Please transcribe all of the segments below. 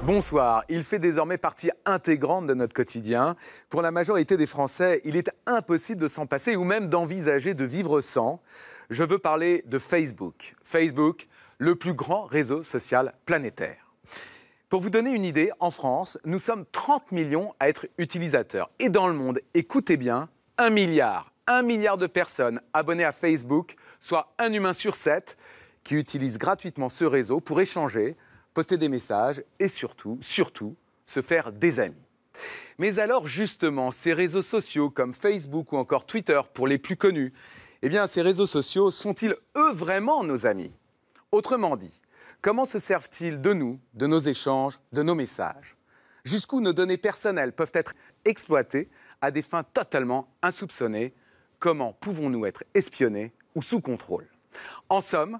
Bonsoir. Il fait désormais partie intégrante de notre quotidien. Pour la majorité des Français, il est impossible de s'en passer ou même d'envisager de vivre sans. Je veux parler de Facebook. Facebook, le plus grand réseau social planétaire. Pour vous donner une idée, en France, nous sommes 30 millions à être utilisateurs. Et dans le monde, écoutez bien, 1 milliard. 1 milliard de personnes abonnées à Facebook, soit un humain sur 7, qui utilise gratuitement ce réseau pour échanger, poster des messages et surtout, se faire des amis. Mais alors justement, ces réseaux sociaux comme Facebook ou encore Twitter pour les plus connus, eh bien ces réseaux sociaux sont-ils eux vraiment nos amis? Autrement dit, comment se servent-ils de nous, de nos échanges, de nos messages? Jusqu'où nos données personnelles peuvent être exploitées à des fins totalement insoupçonnées? Comment pouvons-nous être espionnés ou sous contrôle? En somme,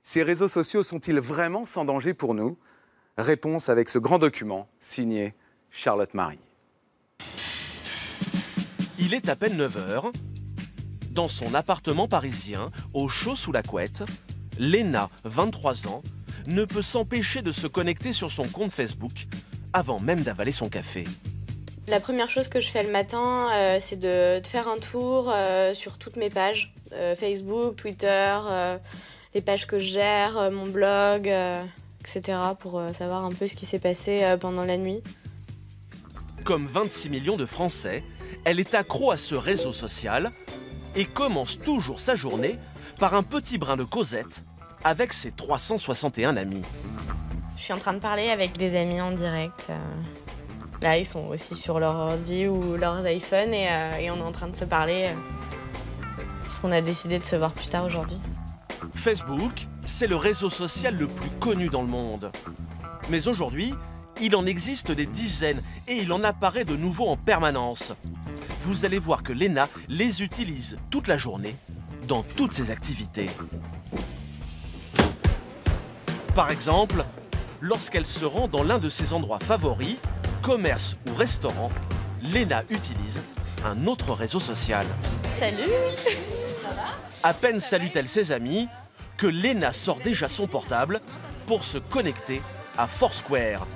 ces réseaux sociaux sont-ils vraiment sans danger pour nous? Réponse avec ce grand document signé Charlotte Marie. Il est à peine 9 h. Dans son appartement parisien, au chaud sous la couette, Léna, 23 ans, ne peut s'empêcher de se connecter sur son compte Facebook avant même d'avaler son café. La première chose que je fais le matin, c'est de faire un tour sur toutes mes pages. Facebook, Twitter, les pages que je gère, mon blog, etc. pour savoir un peu ce qui s'est passé pendant la nuit. Comme 26 millions de Français, elle est accro à ce réseau social et commence toujours sa journée par un petit brin de causette avec ses 361 amis. Je suis en train de parler avec des amis en direct. Là, ils sont aussi sur leur ordi ou leurs iPhones et on est en train de se parler parce qu'on a décidé de se voir plus tard aujourd'hui. Facebook, c'est le réseau social le plus connu dans le monde. Mais aujourd'hui, il en existe des dizaines et il en apparaît de nouveaux en permanence. Vous allez voir que Léna les utilise toute la journée dans toutes ses activités. Par exemple, lorsqu'elle se rend dans l'un de ses endroits favoris, commerce ou restaurant, Léna utilise un autre réseau social. Salut! À peine salue-t-elle ses amis que Léna sort déjà son portable pour se connecter à Foursquare.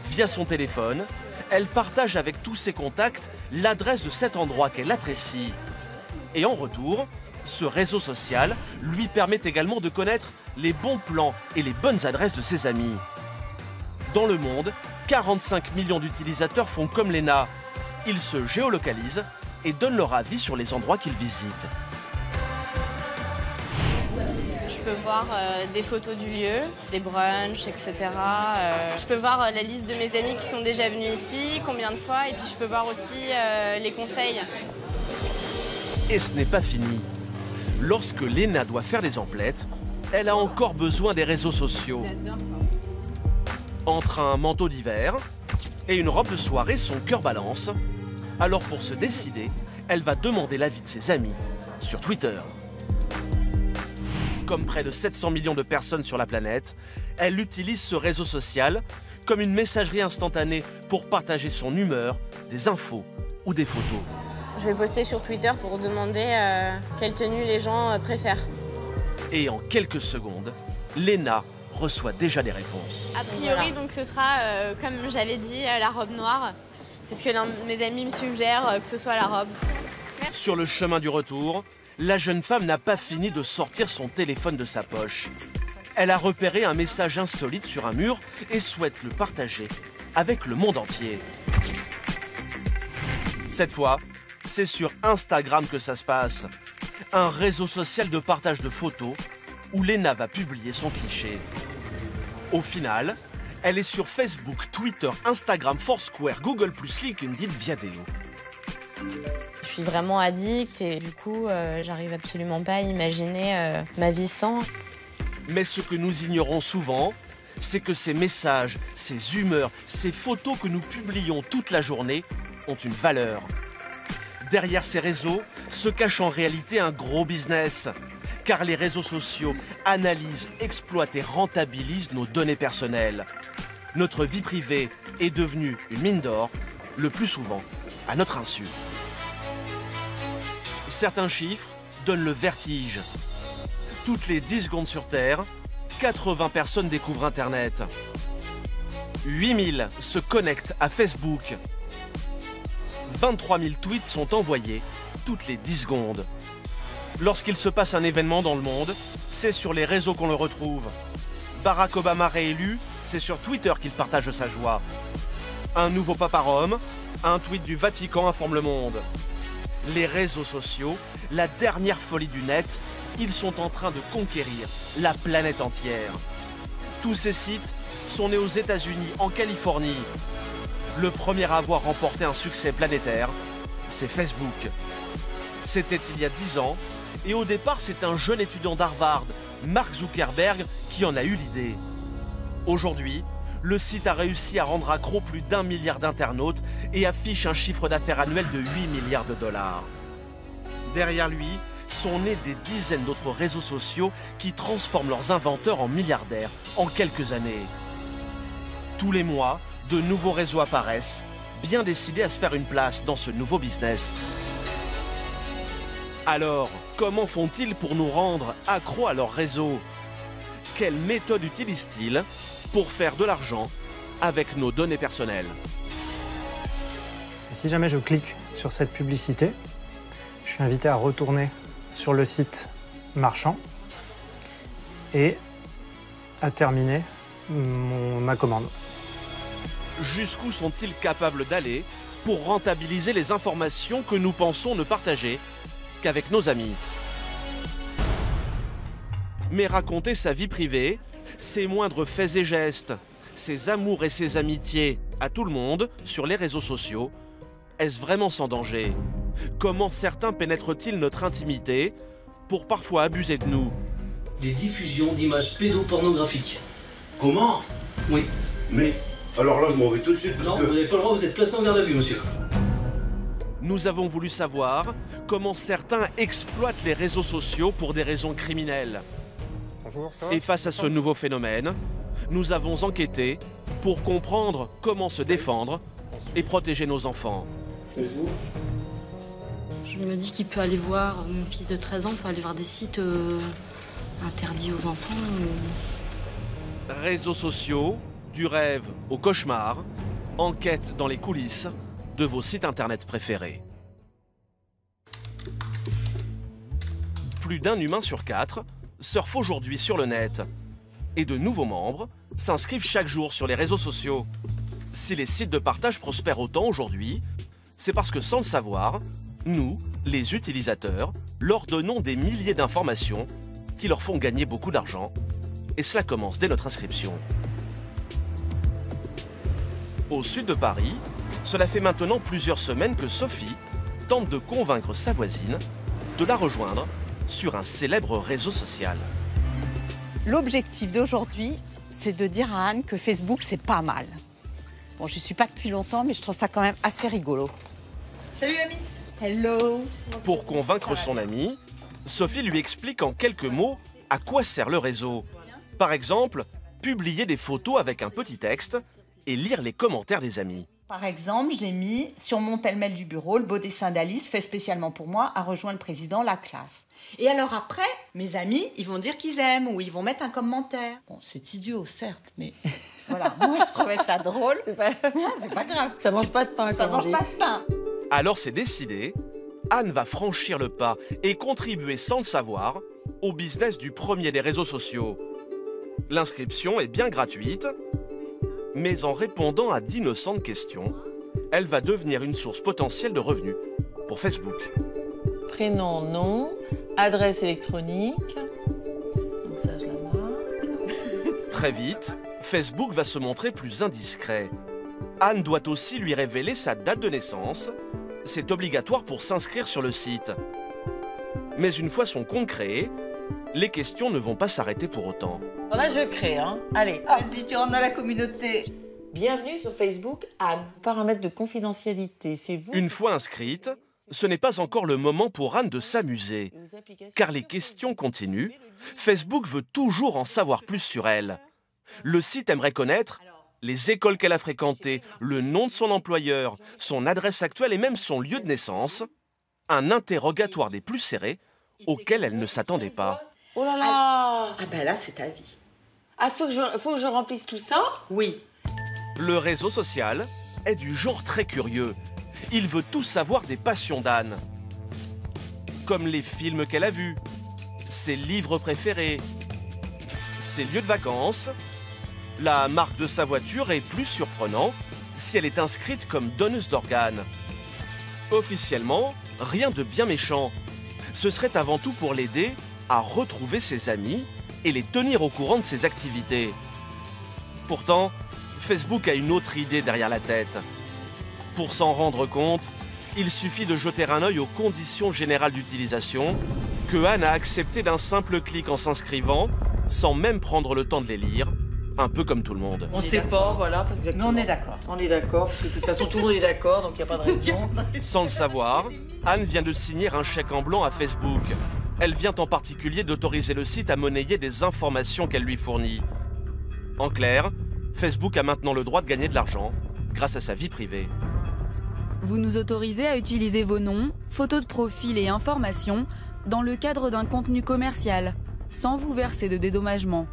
Via son téléphone, elle partage avec tous ses contacts l'adresse de cet endroit qu'elle apprécie. Et en retour, ce réseau social lui permet également de connaître les bons plans et les bonnes adresses de ses amis. Dans le monde, 45 millions d'utilisateurs font comme Léna. Ils se géolocalisent et donnent leur avis sur les endroits qu'ils visitent. Je peux voir des photos du lieu, des brunchs, etc. Je peux voir la liste de mes amis qui sont déjà venus ici, combien de fois, et puis je peux voir aussi les conseils. Et ce n'est pas fini. Lorsque Léna doit faire des emplettes, elle a encore besoin des réseaux sociaux. Entre un manteau d'hiver et une robe de soirée, son cœur balance. Alors pour se décider, elle va demander l'avis de ses amis sur Twitter. Comme près de 700 millions de personnes sur la planète, elle utilise ce réseau social comme une messagerie instantanée pour partager son humeur, des infos ou des photos. Je vais poster sur Twitter pour demander quelle tenue les gens préfèrent. Et en quelques secondes, Léna reçoit déjà des réponses. A priori, donc ce sera, comme j'avais dit, la robe noire. C'est ce que l'un de mes amis me suggère, que ce soit la robe. Merci. Sur le chemin du retour, la jeune femme n'a pas fini de sortir son téléphone de sa poche. Elle a repéré un message insolite sur un mur et souhaite le partager avec le monde entier. Cette fois, c'est sur Instagram que ça se passe. Un réseau social de partage de photos où Léna va publier son cliché. Au final, elle est sur Facebook, Twitter, Instagram, Foursquare, Google+, LinkedIn, Viadeo. Je suis vraiment addict et du coup, j'arrive absolument pas à imaginer ma vie sans. Mais ce que nous ignorons souvent, c'est que ces messages, ces humeurs, ces photos que nous publions toute la journée ont une valeur. Derrière ces réseaux se cache en réalité un gros business. Car les réseaux sociaux analysent, exploitent et rentabilisent nos données personnelles. Notre vie privée est devenue une mine d'or, le plus souvent à notre insu. Certains chiffres donnent le vertige. Toutes les 10 secondes sur Terre, 80 personnes découvrent Internet. 8000 se connectent à Facebook. 23 000 tweets sont envoyés toutes les 10 secondes. Lorsqu'il se passe un événement dans le monde, c'est sur les réseaux qu'on le retrouve. Barack Obama réélu, c'est sur Twitter qu'il partage sa joie. Un nouveau pape à Rome, un tweet du Vatican informe le monde. Les réseaux sociaux, la dernière folie du net, ils sont en train de conquérir la planète entière. Tous ces sites sont nés aux États-Unis, en Californie. Le premier à avoir remporté un succès planétaire, c'est Facebook. C'était il y a 10 ans, et au départ, c'est un jeune étudiant d'Harvard, Mark Zuckerberg, qui en a eu l'idée. Aujourd'hui, le site a réussi à rendre accro plus d'1 milliard d'internautes et affiche un chiffre d'affaires annuel de 8 milliards de dollars. Derrière lui, sont nés des dizaines d'autres réseaux sociaux qui transforment leurs inventeurs en milliardaires en quelques années. Tous les mois, de nouveaux réseaux apparaissent, bien décidés à se faire une place dans ce nouveau business. Alors, comment font-ils pour nous rendre accros à leur réseau? Quelle méthode utilisent-ils pour faire de l'argent avec nos données personnelles? Et si jamais je clique sur cette publicité, je suis invité à retourner sur le site marchand et à terminer ma commande. Jusqu'où sont-ils capables d'aller pour rentabiliser les informations que nous pensons ne partager qu'avec nos amis? Mais raconter sa vie privée, ses moindres faits et gestes, ses amours et ses amitiés à tout le monde sur les réseaux sociaux, est-ce vraiment sans danger? Comment certains pénètrent-ils notre intimité pour parfois abuser de nous? Des diffusions d'images pédopornographiques. Comment? Oui. Mais alors là, je m'en vais tout de suite. Non, vous n'avez pas le droit, vous êtes placé en garde à vue, monsieur. Nous avons voulu savoir comment certains exploitent les réseaux sociaux pour des raisons criminelles. Bonjour, ça va? Et face à ce nouveau phénomène, nous avons enquêté pour comprendre comment se défendre et protéger nos enfants. Je me dis qu'il peut aller voir, mon fils de 13 ans peut aller voir des sites interdits aux enfants. Réseaux sociaux, du rêve au cauchemar, enquête dans les coulisses de vos sites internet préférés. Plus d'un humain sur 4 surfe aujourd'hui sur le net. Et de nouveaux membres s'inscrivent chaque jour sur les réseaux sociaux. Si les sites de partage prospèrent autant aujourd'hui, c'est parce que sans le savoir, nous, les utilisateurs, leur donnons des milliers d'informations qui leur font gagner beaucoup d'argent. Et cela commence dès notre inscription. Au sud de Paris, cela fait maintenant plusieurs semaines que Sophie tente de convaincre sa voisine de la rejoindre sur un célèbre réseau social. L'objectif d'aujourd'hui, c'est de dire à Anne que Facebook, c'est pas mal. Bon, je suis pas depuis longtemps, mais je trouve ça quand même assez rigolo. Salut la miss. Hello. Pour convaincre son amie, Sophie lui explique en quelques mots à quoi sert le réseau. Par exemple, publier des photos avec un petit texte et lire les commentaires des amis. Par exemple, j'ai mis sur mon pêle-mêle du bureau le beau dessin d'Alice fait spécialement pour moi a rejoint le président la classe. Et alors après, mes amis, ils vont dire qu'ils aiment ou ils vont mettre un commentaire. Bon, c'est idiot, certes, mais voilà, moi je trouvais ça drôle. C'est pas grave. Ça mange pas de pain. Ça mange pas de pain. Alors c'est décidé, Anne va franchir le pas et contribuer sans le savoir au business du premier des réseaux sociaux. L'inscription est bien gratuite, mais en répondant à d'innocentes questions, elle va devenir une source potentielle de revenus pour Facebook. Prénom, nom, adresse électronique. Donc ça, je la marque. Très vite, Facebook va se montrer plus indiscret. Anne doit aussi lui révéler sa date de naissance. C'est obligatoire pour s'inscrire sur le site. Mais une fois son compte créé, les questions ne vont pas s'arrêter pour autant. Là, je crée, hein. Allez, hop. Vas-y, tu rentres dans la communauté. Bienvenue sur Facebook, Anne. Paramètres de confidentialité, c'est vous. Une fois inscrite, ce n'est pas encore le moment pour Anne de s'amuser. Car les questions continuent. Facebook veut toujours en savoir plus sur elle. Le site aimerait connaître les écoles qu'elle a fréquentées, le nom de son employeur, son adresse actuelle et même son lieu de naissance. Un interrogatoire des plus serrés auquel elle ne s'attendait pas. Oh là là. Ah ben là, c'est ta vie. Ah, faut que je remplisse tout ça? Oui. Le réseau social est du genre très curieux. Il veut tout savoir des passions d'Anne. Comme les films qu'elle a vus, ses livres préférés, ses lieux de vacances, la marque de sa voiture et, plus surprenant, si elle est inscrite comme donneuse d'organes. Officiellement, rien de bien méchant. Ce serait avant tout pour l'aider à retrouver ses amis et les tenir au courant de ses activités. Pourtant, Facebook a une autre idée derrière la tête. Pour s'en rendre compte, il suffit de jeter un œil aux conditions générales d'utilisation que Anne a acceptées d'un simple clic en s'inscrivant, sans même prendre le temps de les lire, un peu comme tout le monde. On ne sait pas, voilà. Mais on est d'accord. On est d'accord, parce que de toute façon, tout le monde est d'accord, donc il n'y a pas de raison. Sans le savoir, Anne vient de signer un chèque en blanc à Facebook. Elle vient en particulier d'autoriser le site à monnayer des informations qu'elle lui fournit. En clair, Facebook a maintenant le droit de gagner de l'argent grâce à sa vie privée. Vous nous autorisez à utiliser vos noms, photos de profil et informations dans le cadre d'un contenu commercial, sans vous verser de dédommagement.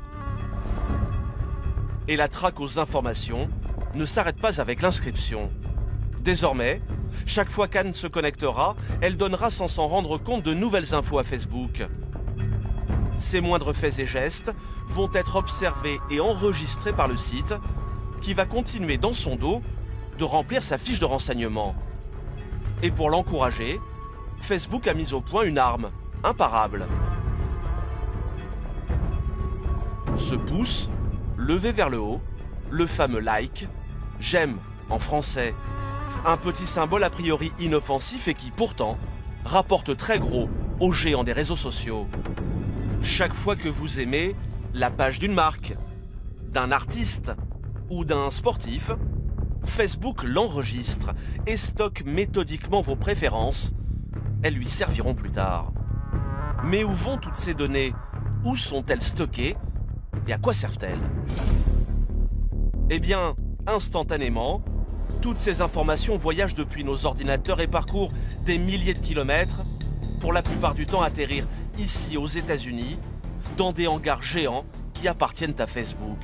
Et la traque aux informations ne s'arrête pas avec l'inscription. Désormais, chaque fois qu'Anne se connectera, elle donnera sans s'en rendre compte de nouvelles infos à Facebook. Ses moindres faits et gestes vont être observés et enregistrés par le site, qui va continuer dans son dos de remplir sa fiche de renseignement. Et pour l'encourager, Facebook a mis au point une arme imparable. Ce pouce levé vers le haut, le fameux like, j'aime en français. Un petit symbole a priori inoffensif et qui pourtant rapporte très gros aux géants des réseaux sociaux. Chaque fois que vous aimez la page d'une marque, d'un artiste ou d'un sportif, Facebook l'enregistre et stocke méthodiquement vos préférences. Elles lui serviront plus tard. Mais où vont toutes ces données? Où sont-elles stockées? Et à quoi servent-elles? Eh bien, instantanément, toutes ces informations voyagent depuis nos ordinateurs et parcourent des milliers de kilomètres, pour la plupart du temps atterrir ici aux États-Unis, dans des hangars géants qui appartiennent à Facebook.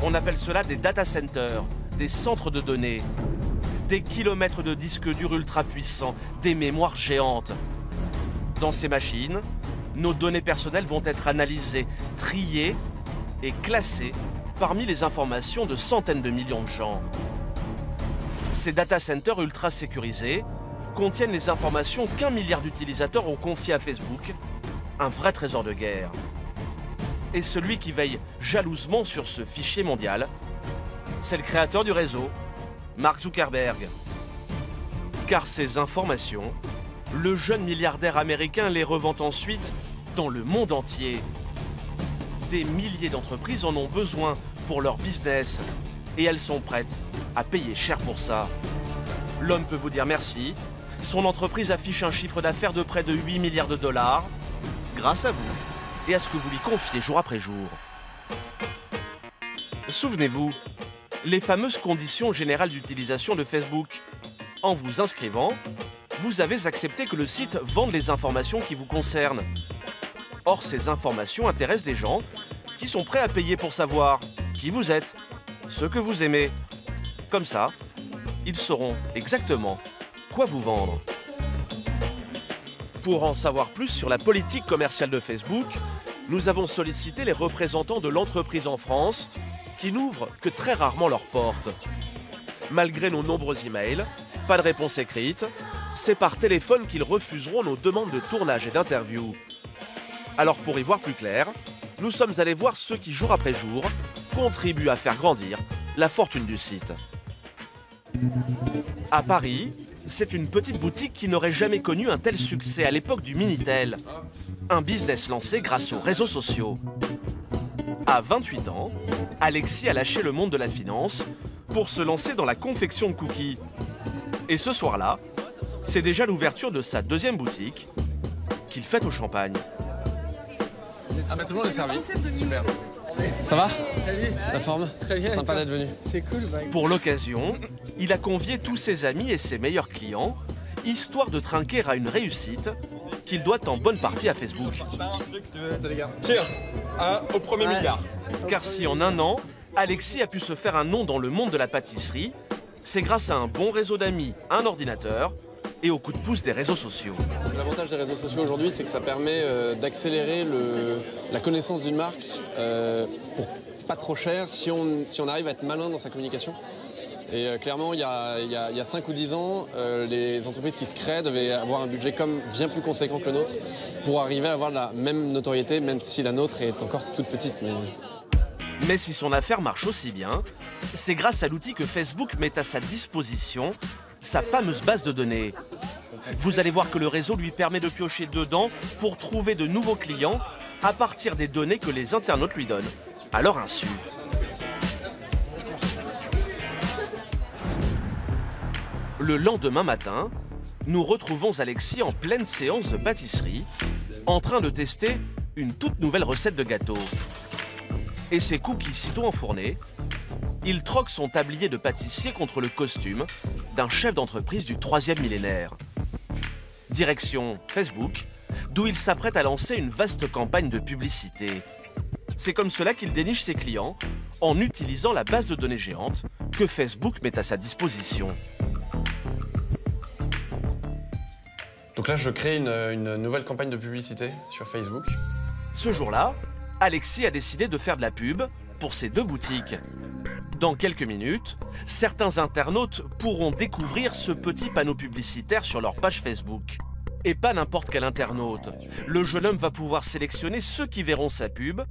On appelle cela des data centers, des centres de données, des kilomètres de disques durs ultra puissants, des mémoires géantes. Dans ces machines, nos données personnelles vont être analysées, triées et classées parmi les informations de centaines de millions de gens. Ces data centers ultra sécurisés contiennent les informations qu'1 milliard d'utilisateurs ont confiées à Facebook, un vrai trésor de guerre. Et celui qui veille jalousement sur ce fichier mondial, c'est le créateur du réseau, Mark Zuckerberg. Car ces informations, le jeune milliardaire américain les revend ensuite dans le monde entier. Des milliers d'entreprises en ont besoin pour leur business et elles sont prêtes à payer cher pour ça. L'homme peut vous dire merci. Son entreprise affiche un chiffre d'affaires de près de 8 milliards de dollars grâce à vous et à ce que vous lui confiez jour après jour. Souvenez-vous, les fameuses conditions générales d'utilisation de Facebook. En vous inscrivant, vous avez accepté que le site vende les informations qui vous concernent. Or, ces informations intéressent des gens qui sont prêts à payer pour savoir qui vous êtes, ce que vous aimez. Comme ça, ils sauront exactement quoi vous vendre. Pour en savoir plus sur la politique commerciale de Facebook, nous avons sollicité les représentants de l'entreprise en France qui n'ouvrent que très rarement leurs portes. Malgré nos nombreux emails, pas de réponse écrite, c'est par téléphone qu'ils refuseront nos demandes de tournage et d'interview. Alors pour y voir plus clair, nous sommes allés voir ceux qui, jour après jour, contribuent à faire grandir la fortune du site. À Paris, c'est une petite boutique qui n'aurait jamais connu un tel succès à l'époque du Minitel. Un business lancé grâce aux réseaux sociaux. À 28 ans, Alexis a lâché le monde de la finance pour se lancer dans la confection de cookies. Et ce soir-là, c'est déjà l'ouverture de sa deuxième boutique qu'il fête au champagne. Ah bah tout le monde est servi, super. Ça va? La forme? Très bien. Sympa d'être venu. C'est cool. Pour l'occasion, il a convié tous ses amis et ses meilleurs clients, histoire de trinquer à une réussite qu'il doit en bonne partie à Facebook. Les gars. Cheers au premier milliard. Car si en un an, Alexis a pu se faire un nom dans le monde de la pâtisserie. C'est grâce à un bon réseau d'amis, un ordinateur et au coup de pouce des réseaux sociaux. L'avantage des réseaux sociaux aujourd'hui, c'est que ça permet d'accélérer la connaissance d'une marque pour pas trop cher si on arrive à être malin dans sa communication. Et clairement, il y a 5 ou 10 ans, les entreprises qui se créent devaient avoir un budget bien plus conséquent que le nôtre pour arriver à avoir la même notoriété, même si la nôtre est encore toute petite. Mais si son affaire marche aussi bien, c'est grâce à l'outil que Facebook met à sa disposition, sa fameuse base de données. Vous allez voir que le réseau lui permet de piocher dedans pour trouver de nouveaux clients à partir des données que les internautes lui donnent, à leur insu. Le lendemain matin, nous retrouvons Alexis en pleine séance de pâtisserie, en train de tester une toute nouvelle recette de gâteau. Et ses cookies sitôt enfournés, il troque son tablier de pâtissier contre le costume d'un chef d'entreprise du 3e millénaire. Direction Facebook, d'où il s'apprête à lancer une vaste campagne de publicité. C'est comme cela qu'il déniche ses clients, en utilisant la base de données géante que Facebook met à sa disposition. Donc là, je crée une nouvelle campagne de publicité sur Facebook. Ce jour-là, Alexis a décidé de faire de la pub pour ses 2 boutiques. Dans quelques minutes, certains internautes pourront découvrir ce petit panneau publicitaire sur leur page Facebook. Et pas n'importe quel internaute. Le jeune homme va pouvoir sélectionner ceux qui verront sa pub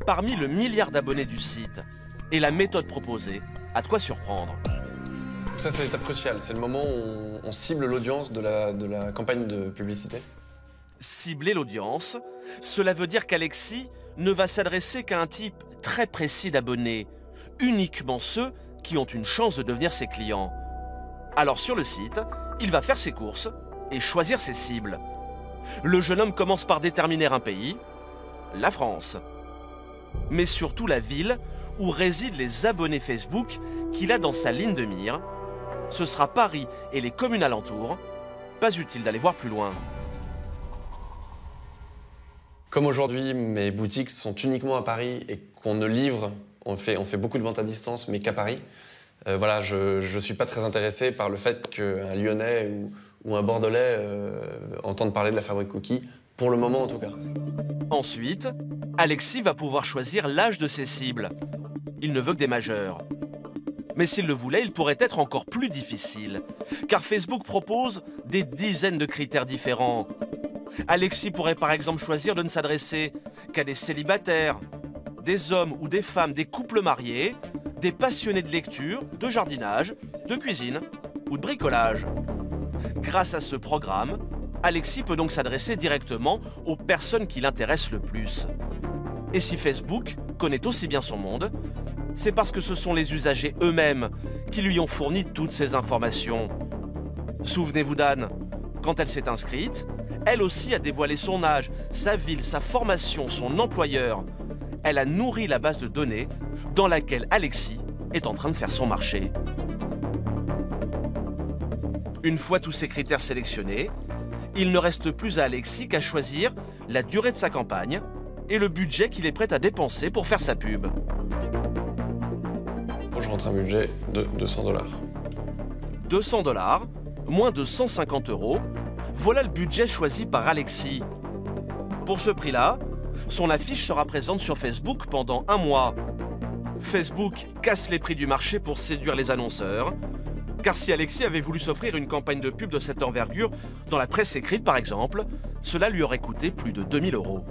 parmi le milliard d'abonnés du site. Et la méthode proposée a de quoi surprendre. Donc ça, c'est l'étape cruciale. C'est le moment où on cible l'audience de la campagne de publicité. Cibler l'audience, cela veut dire qu'Alexis ne va s'adresser qu'à un type très précis d'abonnés, uniquement ceux qui ont une chance de devenir ses clients. Alors sur le site, il va faire ses courses et choisir ses cibles. Le jeune homme commence par déterminer un pays, la France, mais surtout la ville où résident les abonnés Facebook qu'il a dans sa ligne de mire. Ce sera Paris et les communes alentours. Pas utile d'aller voir plus loin. Comme aujourd'hui, mes boutiques sont uniquement à Paris et qu'on ne livre, on fait beaucoup de ventes à distance, mais qu'à Paris. Voilà, je ne suis pas très intéressé par le fait qu'un Lyonnais ou un Bordelais entende parler de la fabrique Cookie, pour le moment en tout cas. Ensuite, Alexis va pouvoir choisir l'âge de ses cibles. Il ne veut que des majeurs. Mais s'il le voulait, il pourrait être encore plus difficile, car Facebook propose des dizaines de critères différents. Alexis pourrait par exemple choisir de ne s'adresser qu'à des célibataires, des hommes ou des femmes, des couples mariés, des passionnés de lecture, de jardinage, de cuisine ou de bricolage. Grâce à ce programme, Alexis peut donc s'adresser directement aux personnes qui l'intéressent le plus. Et si Facebook connaît aussi bien son monde, c'est parce que ce sont les usagers eux-mêmes qui lui ont fourni toutes ces informations. Souvenez-vous d'Anne, quand elle s'est inscrite, elle aussi a dévoilé son âge, sa ville, sa formation, son employeur. Elle a nourri la base de données dans laquelle Alexis est en train de faire son marché. Une fois tous ces critères sélectionnés, il ne reste plus à Alexis qu'à choisir la durée de sa campagne et le budget qu'il est prêt à dépenser pour faire sa pub. Je rentre un budget de 200 $. 200 $, moins de 150 €, voilà le budget choisi par Alexis. Pour ce prix-là, son affiche sera présente sur Facebook pendant 1 mois. Facebook casse les prix du marché pour séduire les annonceurs. Car si Alexis avait voulu s'offrir une campagne de pub de cette envergure, dans la presse écrite par exemple, cela lui aurait coûté plus de 2000 €.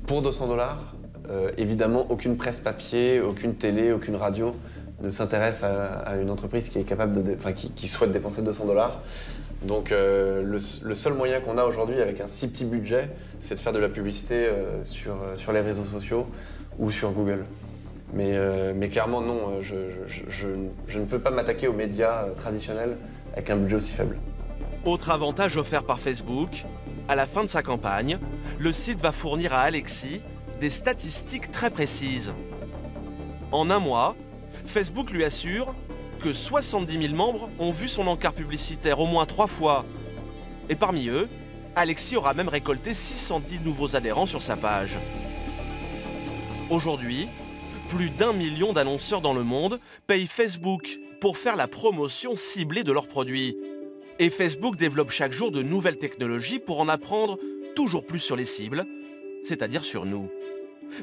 Pour 200 $, évidemment, aucune presse papier, aucune télé, aucune radio ne s'intéresse à une entreprise qui est capable qui souhaite dépenser 200 $. Donc le seul moyen qu'on a aujourd'hui avec un si petit budget, c'est de faire de la publicité sur les réseaux sociaux ou sur Google. Mais clairement non, je ne peux pas m'attaquer aux médias traditionnels avec un budget aussi faible. Autre avantage offert par Facebook, à la fin de sa campagne, le site va fournir à Alexis des statistiques très précises. En 1 mois, Facebook lui assure que 70 000 membres ont vu son encart publicitaire au moins 3 fois. Et parmi eux, Alexis aura même récolté 610 nouveaux adhérents sur sa page. Aujourd'hui, plus d'1 million d'annonceurs dans le monde payent Facebook pour faire la promotion ciblée de leurs produits. Et Facebook développe chaque jour de nouvelles technologies pour en apprendre toujours plus sur les cibles, c'est-à-dire sur nous.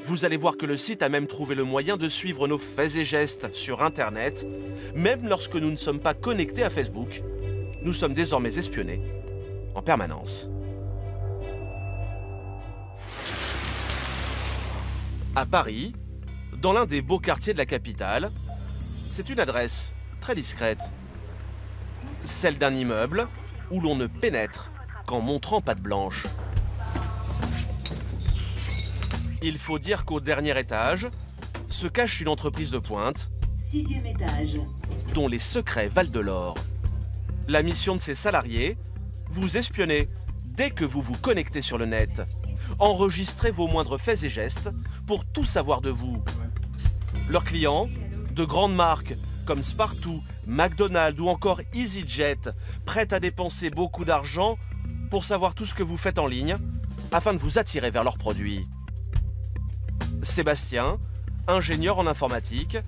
Vous allez voir que le site a même trouvé le moyen de suivre nos faits et gestes sur Internet, même lorsque nous ne sommes pas connectés à Facebook. Nous sommes désormais espionnés en permanence. À Paris, dans l'un des beaux quartiers de la capitale, c'est une adresse très discrète. Celle d'un immeuble où l'on ne pénètre qu'en montrant patte blanche. Il faut dire qu'au dernier étage se cache une entreprise de pointe, 6e étage, dont les secrets valent de l'or. La mission de ses salariés, vous espionner dès que vous vous connectez sur le net. Enregistrez vos moindres faits et gestes pour tout savoir de vous. Leurs clients, de grandes marques comme Spartoo, McDonald's ou encore EasyJet, prêtes à dépenser beaucoup d'argent pour savoir tout ce que vous faites en ligne afin de vous attirer vers leurs produits. Sébastien, ingénieur en informatique,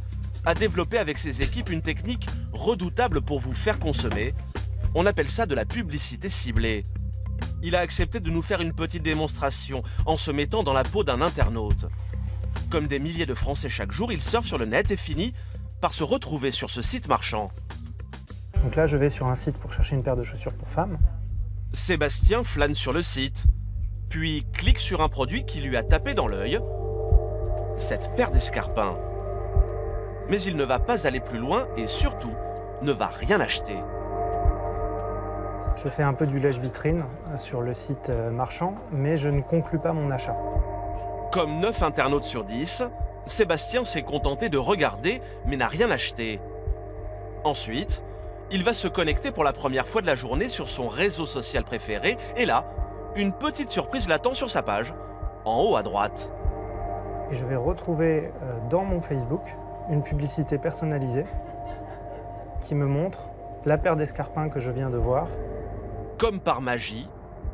a développé avec ses équipes une technique redoutable pour vous faire consommer. On appelle ça de la publicité ciblée. Il a accepté de nous faire une petite démonstration en se mettant dans la peau d'un internaute. Comme des milliers de Français chaque jour, il surfe sur le net et finit par se retrouver sur ce site marchand. Donc là, je vais sur un site pour chercher une paire de chaussures pour femmes. Sébastien flâne sur le site, puis clique sur un produit qui lui a tapé dans l'œil, cette paire d'escarpins. Mais il ne va pas aller plus loin et surtout ne va rien acheter. Je fais un peu du lèche-vitrine sur le site marchand, mais je ne conclus pas mon achat. Comme 9 internautes sur 10, Sébastien s'est contenté de regarder mais n'a rien acheté. Ensuite, il va se connecter pour la première fois de la journée sur son réseau social préféré et là, une petite surprise l'attend sur sa page, en haut à droite. Et je vais retrouver dans mon Facebook une publicité personnalisée qui me montre la paire d'escarpins que je viens de voir. Comme par magie,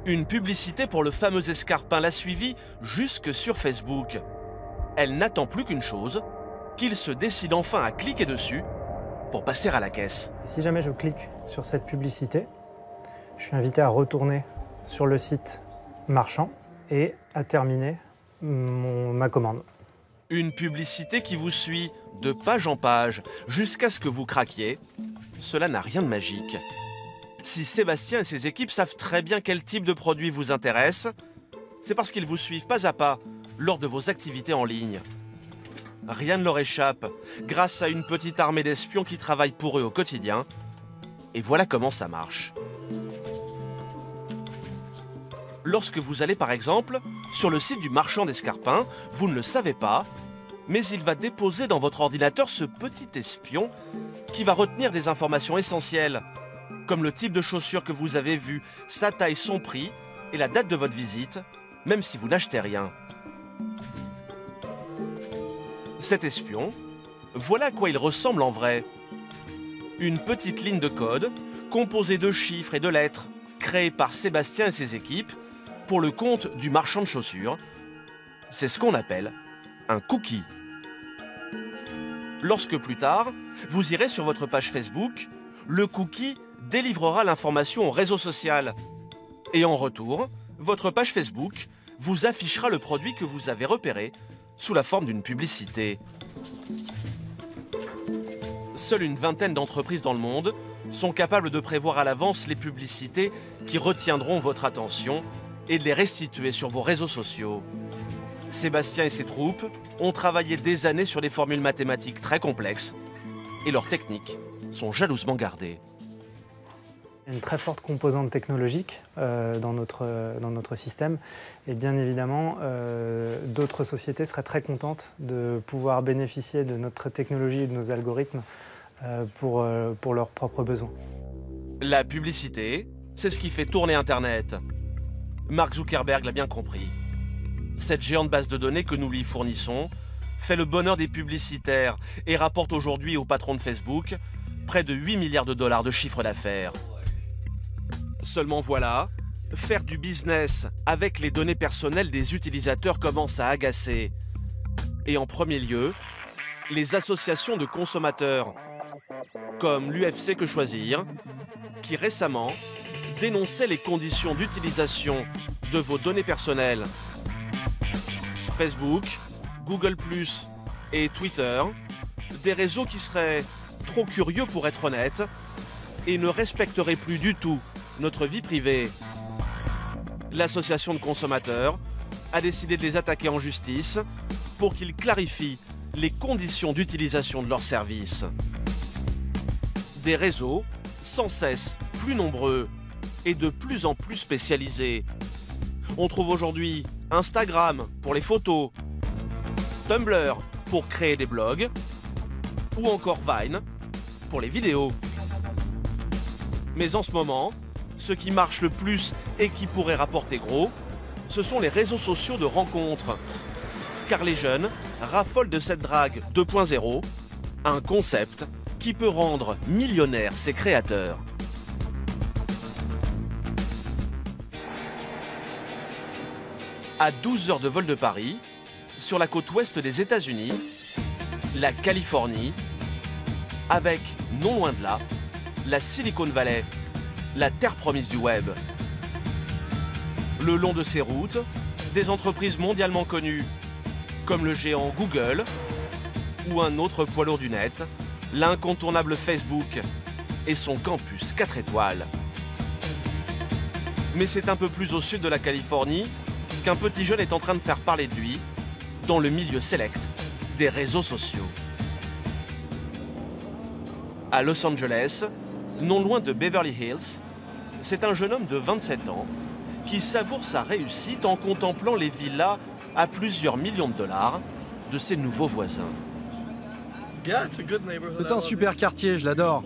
une publicité pour le fameux escarpin l'a suivi jusque sur Facebook. Elle n'attend plus qu'une chose, qu'il se décide enfin à cliquer dessus pour passer à la caisse. Et si jamais je clique sur cette publicité, je suis invité à retourner sur le site marchand et à terminer ma commande. Une publicité qui vous suit de page en page jusqu'à ce que vous craquiez. Cela n'a rien de magique. Si Sébastien et ses équipes savent très bien quel type de produit vous intéresse, c'est parce qu'ils vous suivent pas à pas lors de vos activités en ligne. Rien ne leur échappe, grâce à une petite armée d'espions qui travaillent pour eux au quotidien. Et voilà comment ça marche. Lorsque vous allez par exemple sur le site du marchand d'escarpins, vous ne le savez pas, mais il va déposer dans votre ordinateur ce petit espion qui va retenir des informations essentielles, comme le type de chaussures que vous avez vu, sa taille, son prix et la date de votre visite, même si vous n'achetez rien. Cet espion, voilà à quoi il ressemble en vrai. Une petite ligne de code composée de chiffres et de lettres, créée par Sébastien et ses équipes pour le compte du marchand de chaussures. C'est ce qu'on appelle un cookie. Lorsque plus tard, vous irez sur votre page Facebook, le cookie délivrera l'information au réseau social. Et en retour, votre page Facebook vous affichera le produit que vous avez repéré sous la forme d'une publicité. Seule une vingtaine d'entreprises dans le monde sont capables de prévoir à l'avance les publicités qui retiendront votre attention et de les restituer sur vos réseaux sociaux. Sébastien et ses troupes ont travaillé des années sur des formules mathématiques très complexes et leurs techniques sont jalousement gardées. Il y a une très forte composante technologique dans notre système et bien évidemment d'autres sociétés seraient très contentes de pouvoir bénéficier de notre technologie et de nos algorithmes pour leurs propres besoins. La publicité, c'est ce qui fait tourner Internet. Mark Zuckerberg l'a bien compris. Cette géante base de données que nous lui fournissons fait le bonheur des publicitaires et rapporte aujourd'hui au patron de Facebook près de 8 milliards de dollars de chiffre d'affaires. Seulement voilà, faire du business avec les données personnelles des utilisateurs commence à agacer. Et en premier lieu, les associations de consommateurs, comme l'UFC Que Choisir, qui récemment dénonçait les conditions d'utilisation de vos données personnelles. Facebook, Google+, et Twitter, des réseaux qui seraient trop curieux pour être honnêtes et ne respecteraient plus du tout notre vie privée. L'association de consommateurs a décidé de les attaquer en justice pour qu'ils clarifient les conditions d'utilisation de leurs services. Des réseaux sans cesse plus nombreux et de plus en plus spécialisés. On trouve aujourd'hui Instagram pour les photos, Tumblr pour créer des blogs, ou encore Vine pour les vidéos. Mais en ce moment, ce qui marche le plus et qui pourrait rapporter gros, ce sont les réseaux sociaux de rencontres. Car les jeunes raffolent de cette drague 2.0, un concept qui peut rendre millionnaires ses créateurs. À 12 heures de vol de Paris, sur la côte ouest des États-Unis, la Californie, avec, non loin de là, la Silicon Valley, la terre promise du web. Le long de ces routes, des entreprises mondialement connues, comme le géant Google, ou un autre poids lourd du net, l'incontournable Facebook et son campus 4 étoiles. Mais c'est un peu plus au sud de la Californie qu'un petit jeune est en train de faire parler de lui dans le milieu select des réseaux sociaux. À Los Angeles, non loin de Beverly Hills, c'est un jeune homme de 27 ans qui savoure sa réussite en contemplant les villas à plusieurs millions de dollars de ses nouveaux voisins. C'est un super quartier, je l'adore.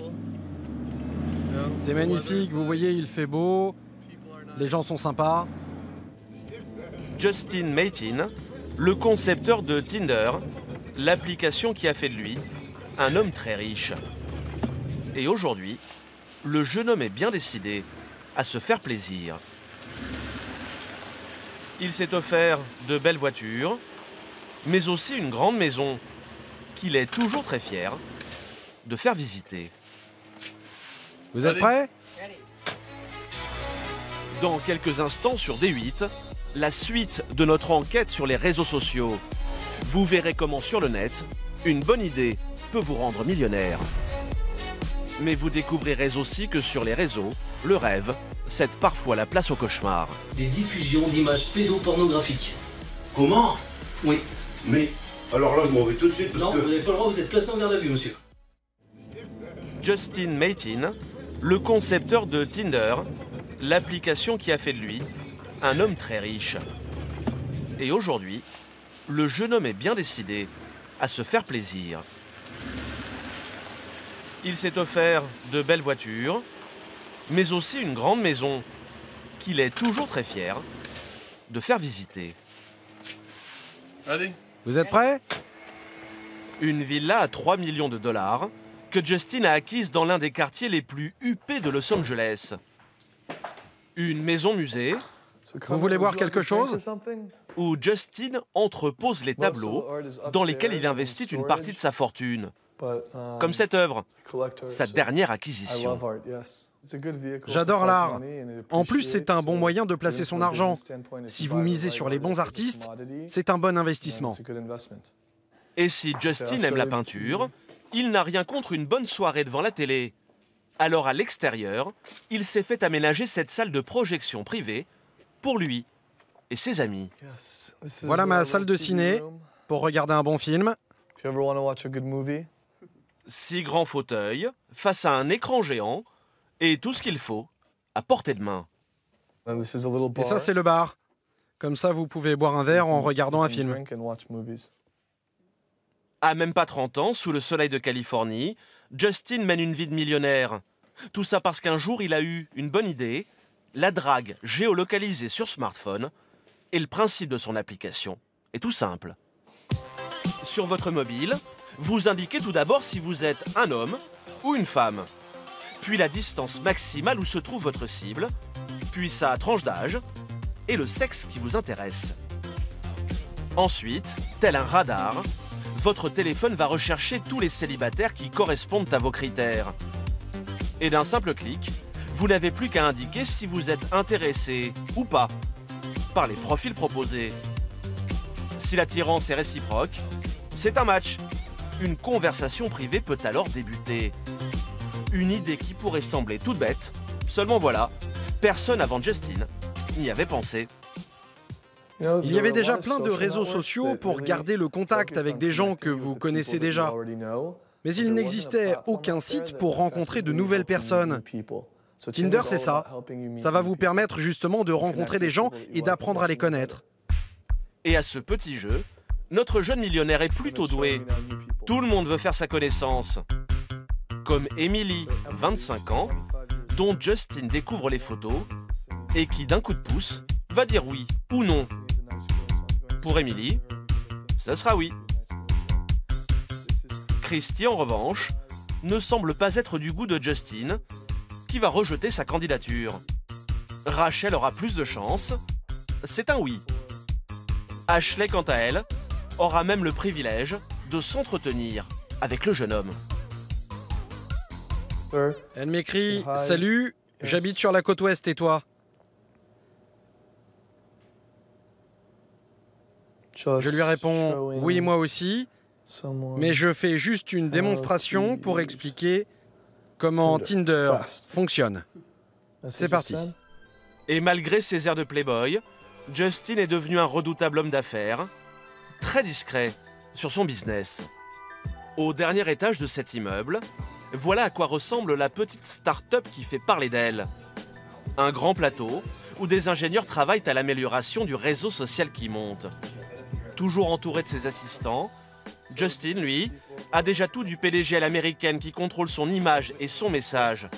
C'est magnifique, vous voyez, il fait beau, les gens sont sympas. Justin Matin, le concepteur de Tinder, l'application qui a fait de lui un homme très riche. Et aujourd'hui, le jeune homme est bien décidé à se faire plaisir. Il s'est offert de belles voitures, mais aussi une grande maison qu'il est toujours très fier de faire visiter. Vous êtes prêts ? Dans quelques instants sur D8, la suite de notre enquête sur les réseaux sociaux. Vous verrez comment sur le net, une bonne idée peut vous rendre millionnaire. Mais vous découvrirez aussi que sur les réseaux, le rêve cède parfois la place au cauchemar. Des diffusions d'images pédopornographiques. Comment? Oui. Mais alors là, je m'en vais tout de suite parce non, que... vous n'avez pas le droit, vous êtes placé en garde à vue, monsieur. Justin Matin, le concepteur de Tinder, l'application qui a fait de lui un homme très riche. Et aujourd'hui, le jeune homme est bien décidé à se faire plaisir. Il s'est offert de belles voitures, mais aussi une grande maison qu'il est toujours très fier de faire visiter. Allez. Vous êtes prêts ? Une villa à 3 millions de dollars que Justin a acquise dans l'un des quartiers les plus huppés de Los Angeles. Une maison musée. Vous voulez boire quelque chose ? Où Justin entrepose les tableaux dans lesquels il investit une partie de sa fortune. Comme cette œuvre, sa dernière acquisition. J'adore l'art. En plus, c'est un bon moyen de placer son argent. Si vous misez sur les bons artistes, c'est un bon investissement. Et si Justin aime la peinture, il n'a rien contre une bonne soirée devant la télé. Alors à l'extérieur, il s'est fait aménager cette salle de projection privée pour lui et ses amis. Voilà ma salle de ciné pour regarder un bon film. 6 grands fauteuils face à un écran géant et tout ce qu'il faut à portée de main. Et ça, c'est le bar. Comme ça, vous pouvez boire un verre en regardant un film. À même pas 30 ans, sous le soleil de Californie, Justin mène une vie de millionnaire. Tout ça parce qu'un jour, il a eu une bonne idée, la drague géolocalisée sur smartphone, et le principe de son application est tout simple. Sur votre mobile, vous indiquez tout d'abord si vous êtes un homme ou une femme, puis la distance maximale où se trouve votre cible, puis sa tranche d'âge et le sexe qui vous intéresse. Ensuite, tel un radar, votre téléphone va rechercher tous les célibataires qui correspondent à vos critères. Et d'un simple clic, vous n'avez plus qu'à indiquer si vous êtes intéressé ou pas par les profils proposés. Si l'attirance est réciproque, c'est un match. Une conversation privée peut alors débuter. Une idée qui pourrait sembler toute bête, seulement voilà, personne avant Justin n'y avait pensé. Il y avait déjà plein de réseaux sociaux pour garder le contact avec des gens que vous connaissez déjà. Mais il n'existait aucun site pour rencontrer de nouvelles personnes. Tinder, c'est ça. Ça va vous permettre justement de rencontrer des gens et d'apprendre à les connaître. Et à ce petit jeu, notre jeune millionnaire est plutôt doué. Tout le monde veut faire sa connaissance. Comme Emily, 25 ans, dont Justin découvre les photos et qui, d'un coup de pouce, va dire oui ou non. Pour Emily, ce sera oui. Christy, en revanche, ne semble pas être du goût de Justin, qui va rejeter sa candidature. Rachel aura plus de chance, c'est un oui. Ashley, quant à elle, aura même le privilège de s'entretenir avec le jeune homme. Elle m'écrit « Salut, j'habite sur la côte ouest et toi ?» Je lui réponds « Oui, moi aussi », mais je fais juste une démonstration pour expliquer comment Tinder fonctionne. C'est parti. Et malgré ses airs de playboy, Justin est devenu un redoutable homme d'affaires, très discret sur son business. Au dernier étage de cet immeuble, voilà à quoi ressemble la petite start-up qui fait parler d'elle. Un grand plateau où des ingénieurs travaillent à l'amélioration du réseau social qui monte. Toujours entouré de ses assistants, Justin, lui, a déjà tout du PDG à l'américaine qui contrôle son image et son message.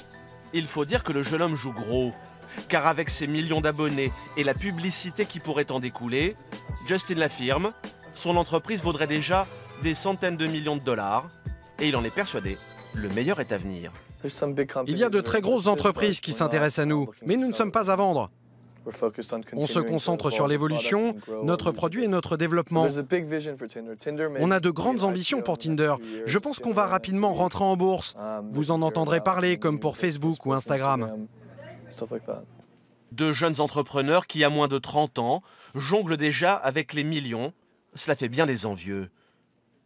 Il faut dire que le jeune homme joue gros, car avec ses millions d'abonnés et la publicité qui pourrait en découler, Justin l'affirme, son entreprise vaudrait déjà des centaines de millions de dollars, et il en est persuadé, le meilleur est à venir. Il y a de très grosses entreprises qui s'intéressent à nous, mais nous ne sommes pas à vendre. On se concentre sur l'évolution, notre produit et notre développement. On a de grandes ambitions pour Tinder. Je pense qu'on va rapidement rentrer en bourse. Vous en entendrez parler comme pour Facebook ou Instagram. De jeunes entrepreneurs qui, à moins de 30 ans, jonglent déjà avec les millions. Cela fait bien des envieux.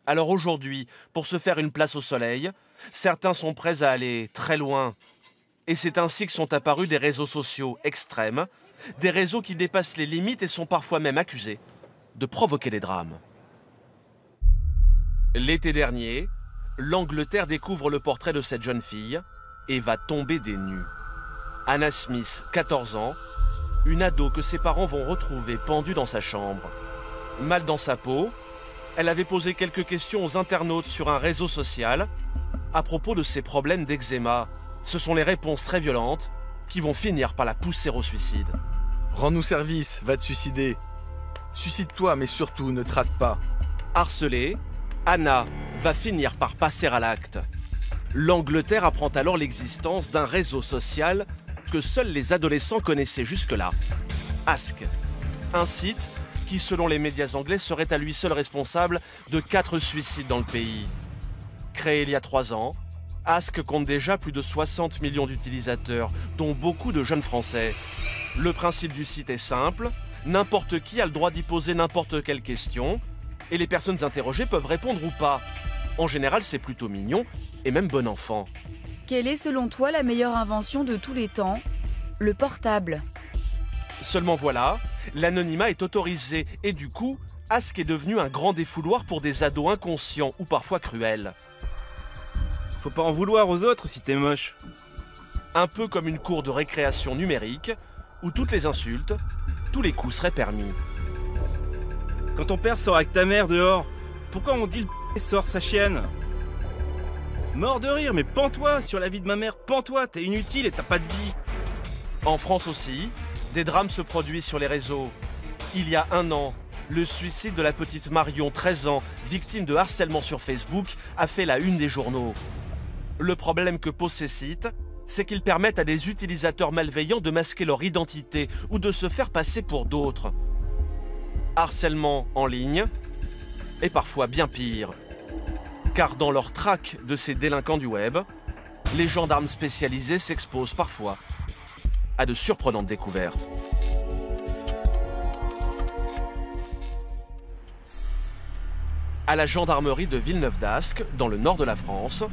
Alors aujourd'hui, pour se faire une place au soleil, certains sont prêts à aller très loin. Et c'est ainsi que sont apparus des réseaux sociaux extrêmes, des réseaux qui dépassent les limites et sont parfois même accusés de provoquer des drames. L'été dernier, l'Angleterre découvre le portrait de cette jeune fille et va tomber des nues. Anna Smith, 14 ans, une ado que ses parents vont retrouver pendue dans sa chambre. Mal dans sa peau, elle avait posé quelques questions aux internautes sur un réseau social à propos de ses problèmes d'eczéma. Ce sont les réponses très violentes qui vont finir par la pousser au suicide. Rends-nous service, va te suicider. Suicide-toi, mais surtout, ne te rate pas. Harcelée, Anna va finir par passer à l'acte. L'Angleterre apprend alors l'existence d'un réseau social que seuls les adolescents connaissaient jusque-là. Ask, un site qui, selon les médias anglais, serait à lui seul responsable de 4 suicides dans le pays. Créé il y a 3 ans, Ask compte déjà plus de 60 millions d'utilisateurs, dont beaucoup de jeunes Français. Le principe du site est simple, n'importe qui a le droit d'y poser n'importe quelle question, et les personnes interrogées peuvent répondre ou pas. En général, c'est plutôt mignon et même bon enfant. Quelle est selon toi la meilleure invention de tous les temps? Le portable. Seulement voilà, l'anonymat est autorisé et du coup, Ask est devenu un grand défouloir pour des ados inconscients ou parfois cruels. Faut pas en vouloir aux autres si t'es moche. Un peu comme une cour de récréation numérique où toutes les insultes, tous les coups seraient permis. Quand ton père sort avec ta mère dehors, pourquoi on dit le p sort sa chienne? Mort de rire, mais pends-toi sur la vie de ma mère, pends-toi, t'es inutile et t'as pas de vie. En France aussi, des drames se produisent sur les réseaux. Il y a 1 an, le suicide de la petite Marion, 13 ans, victime de harcèlement sur Facebook, a fait la une des journaux. Le problème que posent ces sites, c'est qu'ils permettent à des utilisateurs malveillants de masquer leur identité ou de se faire passer pour d'autres. harcèlement en ligne et parfois bien pire. Car dans leur traque de ces délinquants du web, les gendarmes spécialisés s'exposent parfois à de surprenantes découvertes. À la gendarmerie de Villeneuve-d'Ascq, dans le nord de la France,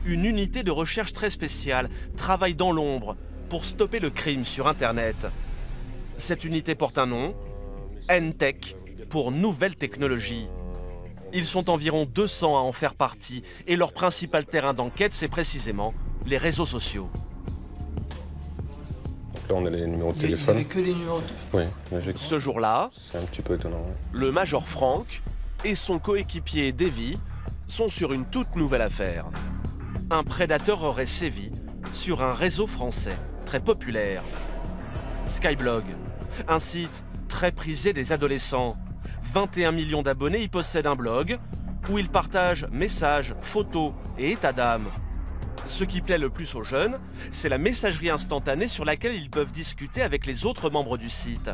une unité de recherche très spéciale travaille dans l'ombre pour stopper le crime sur Internet. Cette unité porte un nom, NTech, pour Nouvelles Technologies. Ils sont environ 200 à en faire partie et leur principal terrain d'enquête, c'est précisément les réseaux sociaux. Là, on a les numéros de téléphone. Il n'y avait que les numéros de téléphone. Oui. Ce jour-là, c'est un petit peu étonnant. Le major Franck et son coéquipier Davy sont sur une toute nouvelle affaire. Un prédateur aurait sévi sur un réseau français très populaire. Skyblog, un site très prisé des adolescents. 21 millions d'abonnés y possèdent un blog où ils partagent messages, photos et états d'âme. Ce qui plaît le plus aux jeunes, c'est la messagerie instantanée sur laquelle ils peuvent discuter avec les autres membres du site.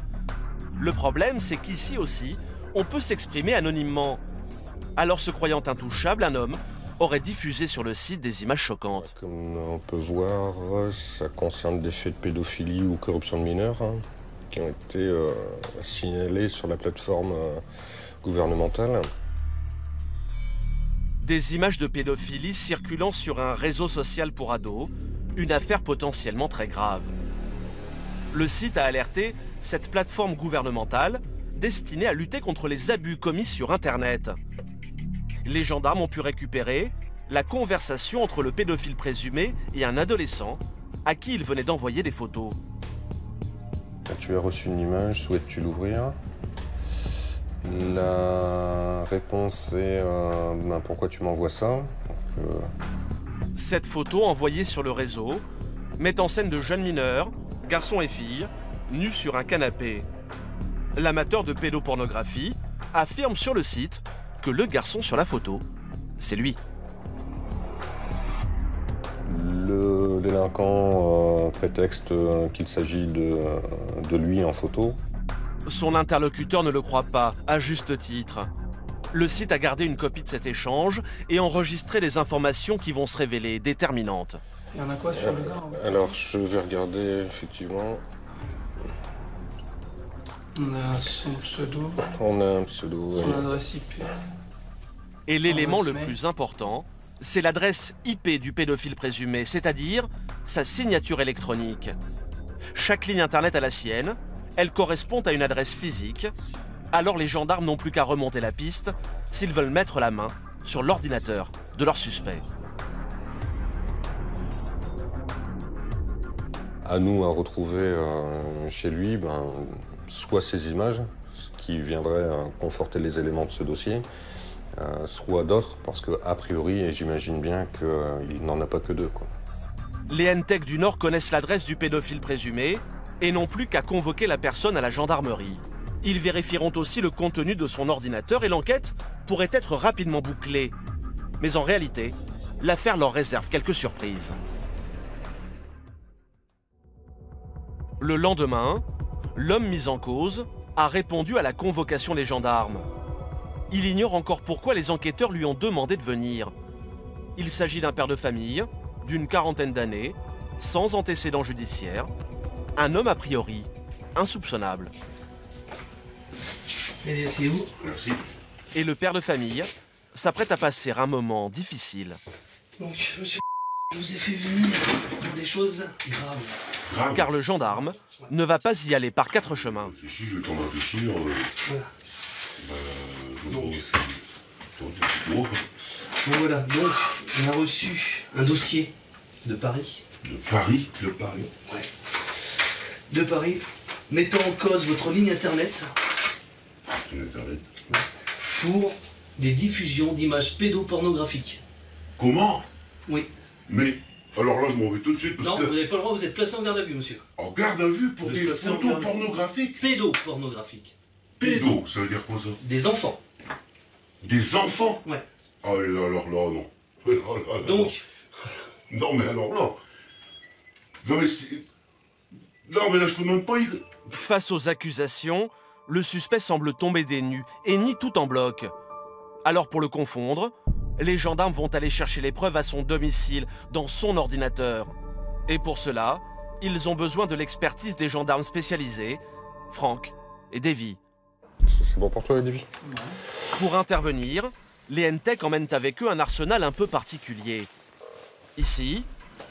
Le problème, c'est qu'ici aussi, on peut s'exprimer anonymement. Alors, se croyant intouchable, un homme aurait diffusé sur le site des images choquantes. Comme on peut voir, ça concerne des faits de pédophilie ou corruption de mineurs qui ont été signalés sur la plateforme gouvernementale. Des images de pédophilie circulant sur un réseau social pour ados, une affaire potentiellement très grave. Le site a alerté cette plateforme gouvernementale destinée à lutter contre les abus commis sur Internet. Les gendarmes ont pu récupérer la conversation entre le pédophile présumé et un adolescent à qui il venait d'envoyer des photos. Tu as reçu une image, souhaites-tu l'ouvrir? La réponse est pourquoi tu m'envoies ça? Cette photo envoyée sur le réseau met en scène de jeunes mineurs, garçons et filles, nus sur un canapé. L'amateur de pédopornographie affirme sur le site que le garçon sur la photo, c'est lui. Le délinquant prétexte qu'il s'agit de lui en photo. Son interlocuteur ne le croit pas, à juste titre. Le site a gardé une copie de cet échange et enregistré des informations qui vont se révéler déterminantes. Il y en a quoi sur le gars? Alors, je vais regarder, effectivement. On a son pseudo. On a un pseudo. Son adresse IP. Et l'élément le plus important, c'est l'adresse IP du pédophile présumé, c'est-à-dire sa signature électronique. Chaque ligne Internet a la sienne, elle correspond à une adresse physique, alors les gendarmes n'ont plus qu'à remonter la piste s'ils veulent mettre la main sur l'ordinateur de leur suspect. À nous à retrouver chez lui, soit ces images, ce qui viendrait conforter les éléments de ce dossier, soit d'autres, parce qu'a priori, et j'imagine bien qu'il n'en a pas que deux, quoi. Les NTech du Nord connaissent l'adresse du pédophile présumé et n'ont plus qu'à convoquer la personne à la gendarmerie. Ils vérifieront aussi le contenu de son ordinateur et l'enquête pourrait être rapidement bouclée. Mais en réalité, l'affaire leur réserve quelques surprises. Le lendemain, l'homme mis en cause a répondu à la convocation des gendarmes. Il ignore encore pourquoi les enquêteurs lui ont demandé de venir. Il s'agit d'un père de famille, d'une quarantaine d'années, sans antécédents judiciaires, un homme a priori insoupçonnable. Mais asseyez-vous. Merci. Et le père de famille s'apprête à passer un moment difficile. Donc, monsieur, je vous ai fait venir pour des choses graves. Car le gendarme ne va pas y aller par quatre chemins. Réfléchis, je vais t'en réfléchir. Voilà. Bon, voilà, donc on a reçu un dossier de Paris. De Paris? De Paris? Ouais. De Paris, mettant en cause votre ligne internet. Internet. Pour des diffusions d'images pédopornographiques. Comment? Oui. Mais, alors là, je m'en vais tout de suite parce non, que... vous n'avez pas le droit, vous êtes placé en garde à vue, monsieur. En garde à vue pour des photos pornographiques? Pédopornographiques. Pédo, ça veut dire quoi ça? Des enfants. Des enfants? Ouais. Ah, alors là, non. Donc? Non, mais alors là... Non, mais c'est... Non, mais là, je peux même pas y... Face aux accusations, le suspect semble tomber des nues et nie tout en bloc. Alors pour le confondre, les gendarmes vont aller chercher les preuves à son domicile, dans son ordinateur. Et pour cela, ils ont besoin de l'expertise des gendarmes spécialisés, Franck et Davy. C'est bon pour toi, Davy? Pour intervenir, les N-Tech emmènent avec eux un arsenal un peu particulier. Ici,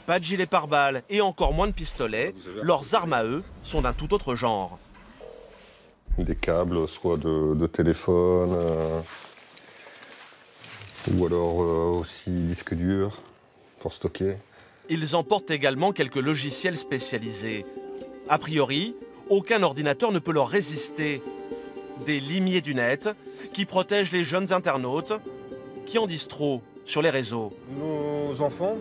pas de gilet pare-balles et encore moins de pistolets, leurs armes à eux sont d'un tout autre genre. Des câbles, soit de téléphone, ou alors aussi disque dur pour stocker. Ils emportent également quelques logiciels spécialisés. A priori, aucun ordinateur ne peut leur résister. Des limiers du net qui protègent les jeunes internautes qui en disent trop sur les réseaux. Nos enfants,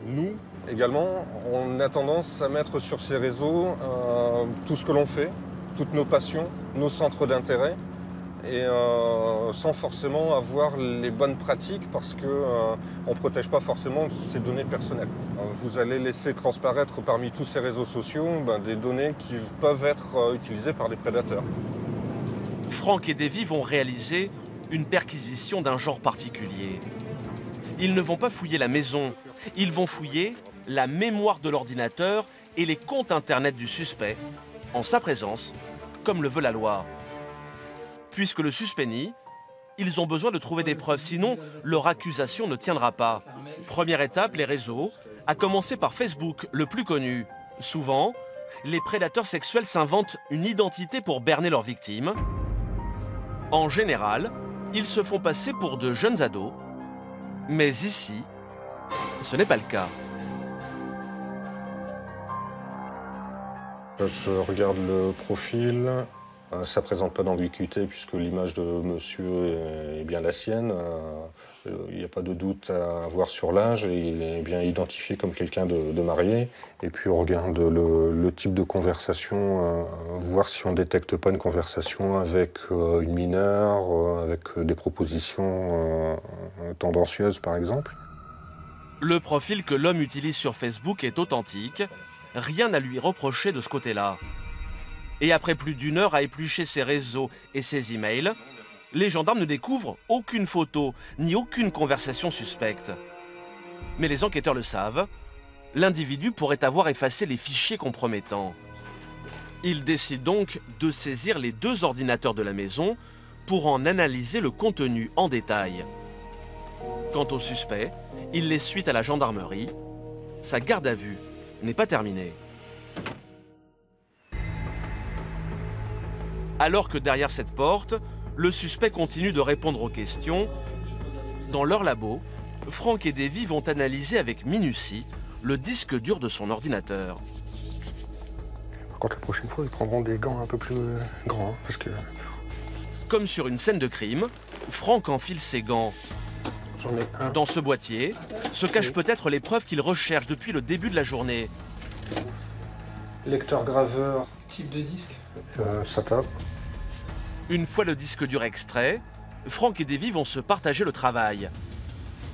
nous également, on a tendance à mettre sur ces réseaux tout ce que l'on fait, toutes nos passions, nos centres d'intérêt, et sans forcément avoir les bonnes pratiques parce qu'on ne protège pas forcément ces données personnelles. Vous allez laisser transparaître parmi tous ces réseaux sociaux des données qui peuvent être utilisées par des prédateurs. Franck et Davy vont réaliser une perquisition d'un genre particulier. Ils ne vont pas fouiller la maison, ils vont fouiller la mémoire de l'ordinateur et les comptes internet du suspect, en sa présence, comme le veut la loi. Puisque le suspect nie, ils ont besoin de trouver des preuves, sinon leur accusation ne tiendra pas. Première étape, les réseaux, à commencer par Facebook, le plus connu. Souvent, les prédateurs sexuels s'inventent une identité pour berner leurs victimes. En général, ils se font passer pour de jeunes ados. Mais ici, ce n'est pas le cas. Je regarde le profil. Ça ne présente pas d'ambiguïté puisque l'image de monsieur est bien la sienne. Il n'y a pas de doute à avoir sur l'âge et il est bien identifié comme quelqu'un de marié. Et puis on regarde le type de conversation, voir si on ne détecte pas une conversation avec une mineure, avec des propositions tendancieuses par exemple. Le profil que l'homme utilise sur Facebook est authentique. Rien à lui reprocher de ce côté-là. Et après plus d'une heure à éplucher ses réseaux et ses emails, les gendarmes ne découvrent aucune photo ni aucune conversation suspecte. Mais les enquêteurs le savent, l'individu pourrait avoir effacé les fichiers compromettants. Ils décident donc de saisir les deux ordinateurs de la maison pour en analyser le contenu en détail. Quant au suspect, il laisse suite à la gendarmerie. Sa garde à vue n'est pas terminée. Alors que derrière cette porte, le suspect continue de répondre aux questions. Dans leur labo, Franck et Davy vont analyser avec minutie le disque dur de son ordinateur. Par contre, la prochaine fois, ils prendront des gants un peu plus grands, parce que... Comme sur une scène de crime, Franck enfile ses gants. J'en ai un. Dans ce boîtier se cachent peut-être les preuves qu'il recherche depuis le début de la journée. Lecteur graveur. Type de disque SATA. Une fois le disque dur extrait, Franck et Davy vont se partager le travail.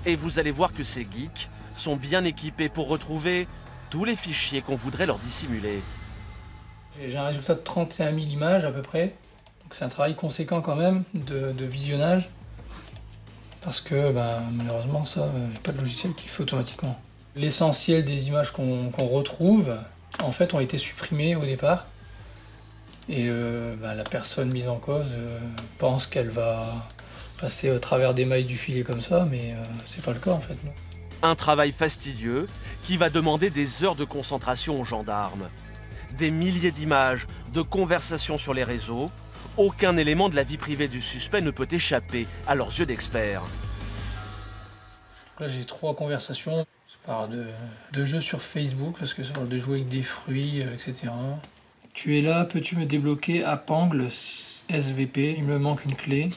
Et vous allez voir que ces geeks sont bien équipés pour retrouver tous les fichiers qu'on voudrait leur dissimuler. J'ai un résultat de 31 000 images à peu près. Donc c'est un travail conséquent quand même de visionnage. Parce que malheureusement, ça, il n'y a pas de logiciel qui le fait automatiquement. L'essentiel des images qu'on retrouve, en fait, ont été supprimées au départ. Et la personne mise en cause pense qu'elle va passer au travers des mailles du filet comme ça, mais c'est pas le cas en fait. Non. Un travail fastidieux qui va demander des heures de concentration aux gendarmes. Des milliers d'images, de conversations sur les réseaux. Aucun élément de la vie privée du suspect ne peut échapper à leurs yeux d'experts. Là j'ai 3 conversations. Ça parle de jeux sur Facebook, parce que ça parle de jouer avec des fruits, etc. Tu es là, peux-tu me débloquer Apangle SVP? Il me manque une clé.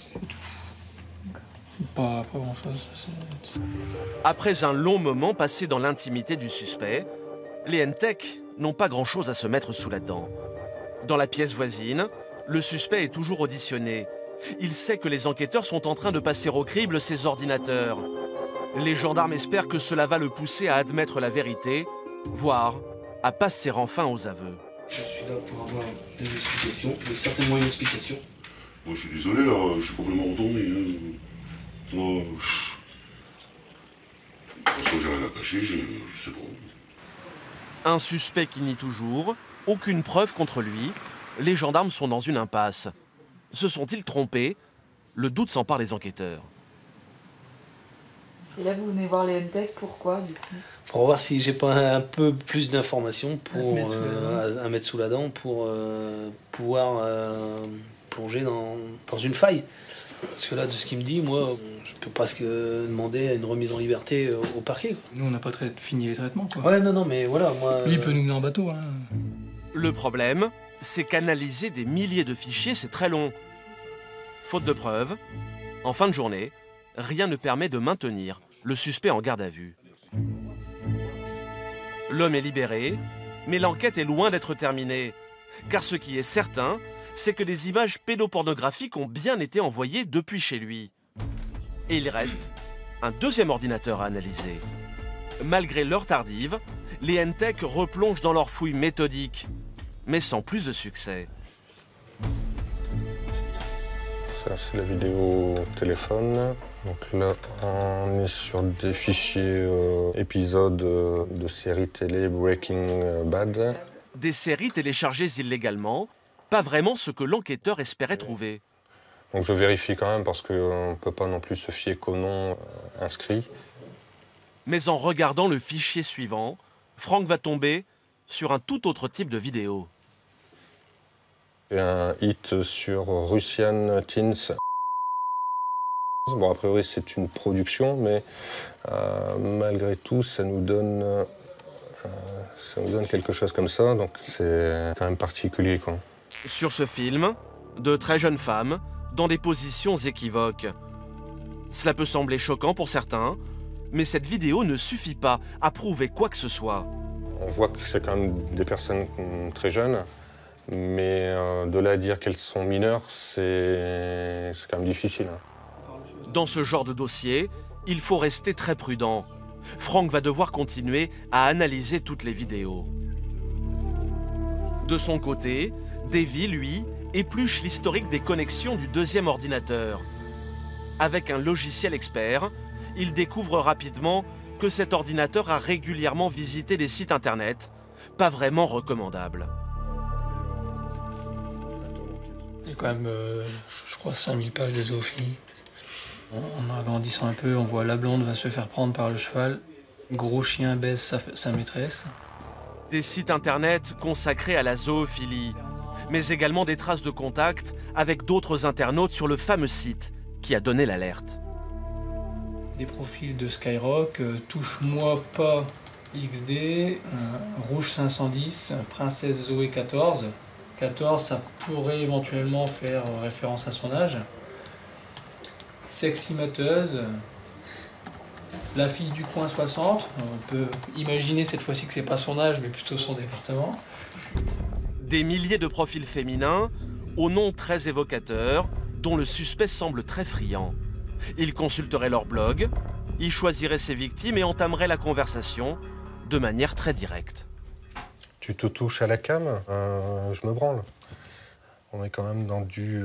Pas grand-chose. Après un long moment passé dans l'intimité du suspect, les N-Tech n'ont pas grand-chose à se mettre sous la dent. Dans la pièce voisine, le suspect est toujours auditionné. Il sait que les enquêteurs sont en train de passer au crible ses ordinateurs. Les gendarmes espèrent que cela va le pousser à admettre la vérité, voire à passer enfin aux aveux. Je suis là pour avoir des explications, et certainement une explication Bon, je suis désolé, là, je suis complètement retourné. Hein. Moi, de toute façon, j'ai rien à cacher, je sais pas. Un suspect qui nie toujours, aucune preuve contre lui. Les gendarmes sont dans une impasse. Se sont-ils trompés? Le doute s'empare les enquêteurs. Et là, vous venez voir les NTEC, pourquoi du coup? Pour voir si j'ai pas un peu plus d'informations pour à mettre sous la dent pour pouvoir plonger dans une faille. Parce que là, de ce qu'il me dit, moi, je peux presque demander une remise en liberté au parquet. Quoi. Nous, on n'a pas fini les traitements, quoi. Ouais, non, mais voilà, moi... Lui, il peut nous mener en bateau, hein. Le problème, c'est qu'analyser des milliers de fichiers, c'est très long. Faute de preuves, en fin de journée, rien ne permet de maintenir le suspect en garde à vue. L'homme est libéré, mais l'enquête est loin d'être terminée. Car ce qui est certain, c'est que des images pédopornographiques ont bien été envoyées depuis chez lui. Et il reste un deuxième ordinateur à analyser. Malgré l'heure tardive, les NTEC replongent dans leur fouille méthodique, mais sans plus de succès. Ça, c'est la vidéo téléphone. Donc là, on est sur des fichiers épisodes de séries télé Breaking Bad. Des séries téléchargées illégalement, pas vraiment ce que l'enquêteur espérait trouver. Donc je vérifie quand même parce qu'on ne peut pas non plus se fier qu'au nom inscrit. Mais en regardant le fichier suivant, Franck va tomber sur un tout autre type de vidéo. Et un hit sur Russian Teens. Bon, a priori, c'est une production, mais malgré tout, ça nous donne quelque chose comme ça. Donc c'est quand même particulier, quoi. Sur ce film, de très jeunes femmes, dans des positions équivoques. Cela peut sembler choquant pour certains, mais cette vidéo ne suffit pas à prouver quoi que ce soit. On voit que c'est quand même des personnes très jeunes, mais de là à dire qu'elles sont mineures, c'est quand même difficile. Dans ce genre de dossier, il faut rester très prudent. Franck va devoir continuer à analyser toutes les vidéos. De son côté, Davy, lui, épluche l'historique des connexions du deuxième ordinateur. Avec un logiciel expert, il découvre rapidement que cet ordinateur a régulièrement visité des sites internet, pas vraiment recommandables. Il y a quand même, je crois, 5000 pages de zoophilie. En agrandissant un peu, on voit la blonde va se faire prendre par le cheval, gros chien baise sa maîtresse. Des sites internet consacrés à la zoophilie, mais également des traces de contact avec d'autres internautes sur le fameux site qui a donné l'alerte. Des profils de Skyrock, touche-moi pas XD, rouge 510, princesse Zoé 14. 14, ça pourrait éventuellement faire référence à son âge. Seximateuse, la fille du coin 60, on peut imaginer cette fois-ci que c'est pas son âge mais plutôt son département. Des milliers de profils féminins, aux noms très évocateurs, dont le suspect semble très friand. Il consulterait leur blog, y choisirait ses victimes et entamerait la conversation de manière très directe. Tu te touches à la cam, je me branle. On est quand même dans du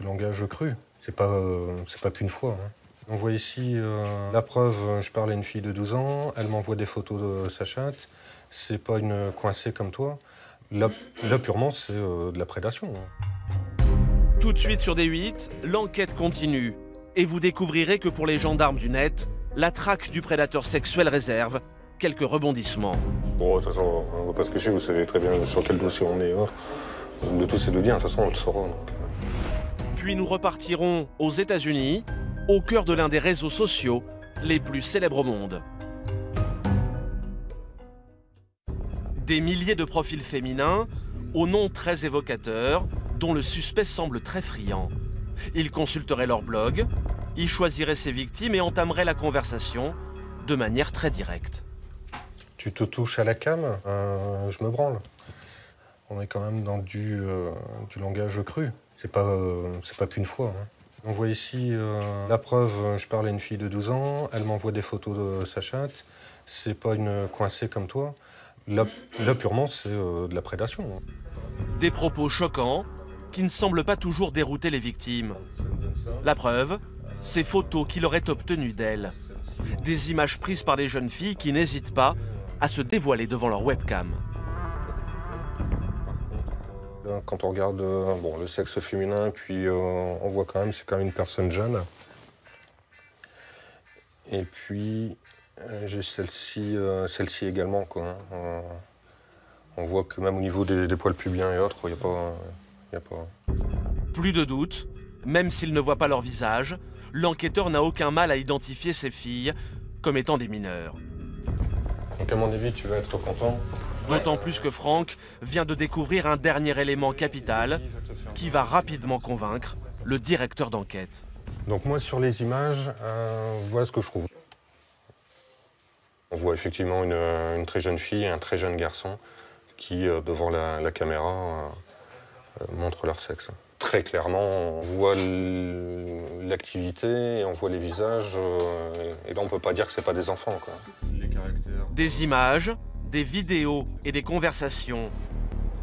langage cru. C'est pas qu'une fois. Hein. On voit ici la preuve, je parle à une fille de 12 ans, elle m'envoie des photos de sa chatte. C'est pas une coincée comme toi. Là purement, c'est de la prédation. Hein. Tout de suite sur D8, l'enquête continue. Et vous découvrirez que pour les gendarmes du net, la traque du prédateur sexuel réserve quelques rebondissements. Bon, de toute façon, on va pas se cacher, vous savez très bien sur quel dossier on est. Hein. Le tout, c'est de dire, de toute façon, on le saura. Donc. Puis nous repartirons aux États-Unis, au cœur de l'un des réseaux sociaux les plus célèbres au monde. Des milliers de profils féminins, aux noms très évocateurs, dont le suspect semble très friand. Il consulterait leur blog, y choisirait ses victimes et entamerait la conversation de manière très directe. Tu te touches à la cam, je me branle. On est quand même dans du langage cru. C'est pas qu'une fois. Hein. On voit ici la preuve, je parle à une fille de 12 ans, elle m'envoie des photos de sa chatte. C'est pas une coincée comme toi. Là purement, c'est de la prédation. Hein. Des propos choquants, qui ne semble pas toujours dérouter les victimes. La preuve, ces photos qu'il aurait obtenues d'elles. Des images prises par des jeunes filles qui n'hésitent pas à se dévoiler devant leur webcam. Quand on regarde le sexe féminin, puis on voit quand même, c'est quand même une personne jeune. Et puis, j'ai celle-ci également, quoi. On voit que même au niveau des poils pubiens et autres, il n'y a pas... Plus de doute, même s'il ne voit pas leur visage, l'enquêteur n'a aucun mal à identifier ces filles comme étant des mineurs. Donc à mon avis, tu vas être content. D'autant plus que Franck vient de découvrir un dernier élément capital qui va rapidement convaincre le directeur d'enquête. Donc moi, sur les images, voilà ce que je trouve. On voit effectivement une très jeune fille et un très jeune garçon qui, devant la caméra, montrent leur sexe. Très clairement, on voit l'activité, on voit les visages, et là on ne peut pas dire que ce n'est pas des enfants, quoi. Des images, des vidéos et des conversations.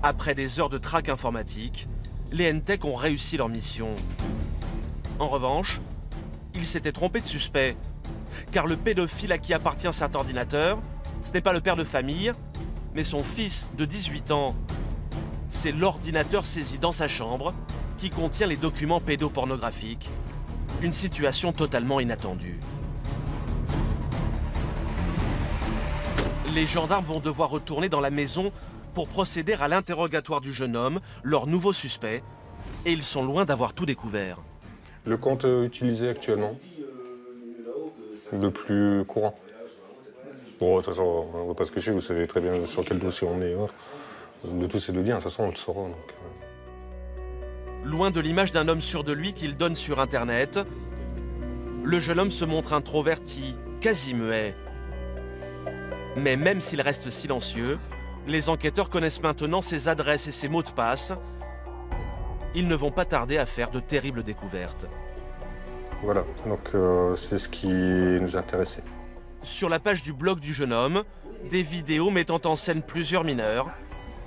Après des heures de traque informatique, les NTEC ont réussi leur mission. En revanche, ils s'étaient trompés de suspect, car le pédophile à qui appartient cet ordinateur, ce n'est pas le père de famille, mais son fils de 18 ans. C'est l'ordinateur saisi dans sa chambre qui contient les documents pédopornographiques. Une situation totalement inattendue. Les gendarmes vont devoir retourner dans la maison pour procéder à l'interrogatoire du jeune homme, leur nouveau suspect, et ils sont loin d'avoir tout découvert. Le compte utilisé actuellement, le plus courant. Bon, de toute façon, on ne va pas se cacher, vous savez très bien sur quel dossier on est. Le tout, c'est de le dire, de toute façon, on le saura. Donc... Loin de l'image d'un homme sûr de lui qu'il donne sur Internet, le jeune homme se montre introverti, quasi muet. Mais même s'il reste silencieux, les enquêteurs connaissent maintenant ses adresses et ses mots de passe. Ils ne vont pas tarder à faire de terribles découvertes. Voilà, donc c'est ce qui nous intéressait. Sur la page du blog du jeune homme, des vidéos mettant en scène plusieurs mineurs,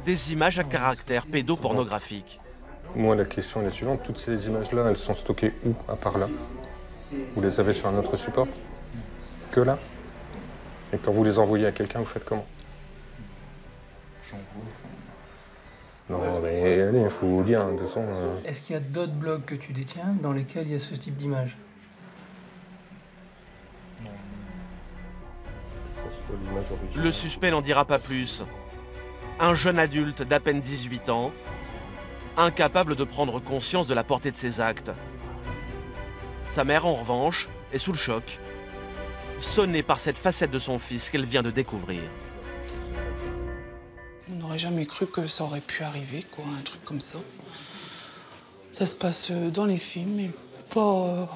des images à caractère pédopornographique. Moi, la question est la suivante. Toutes ces images-là, elles sont stockées où, à part là? Vous les avez sur un autre support? Que là? Et quand vous les envoyez à quelqu'un, vous faites comment? Non, mais allez, il faut dire, de toute façon... Est-ce qu'il y a d'autres blogs que tu détiens dans lesquels il y a ce type d'image? Le suspect n'en dira pas plus. Un jeune adulte d'à peine 18 ans, incapable de prendre conscience de la portée de ses actes. Sa mère, en revanche, est sous le choc, sonnée par cette facette de son fils qu'elle vient de découvrir. On n'aurait jamais cru que ça aurait pu arriver, quoi, un truc comme ça. Ça se passe dans les films, mais on ne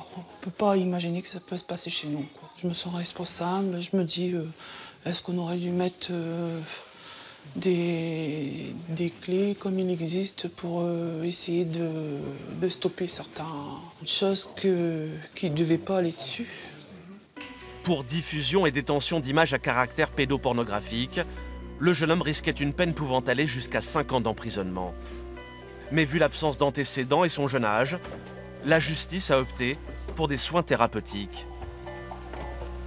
peut pas imaginer que ça peut se passer chez nous, quoi. Je me sens responsable, je me dis, est-ce qu'on aurait dû mettre des clés comme il existe pour essayer de stopper certaines choses qui ne devaient pas aller dessus. Pour diffusion et détention d'images à caractère pédopornographique, le jeune homme risquait une peine pouvant aller jusqu'à 5 ans d'emprisonnement. Mais vu l'absence d'antécédents et son jeune âge, la justice a opté pour des soins thérapeutiques.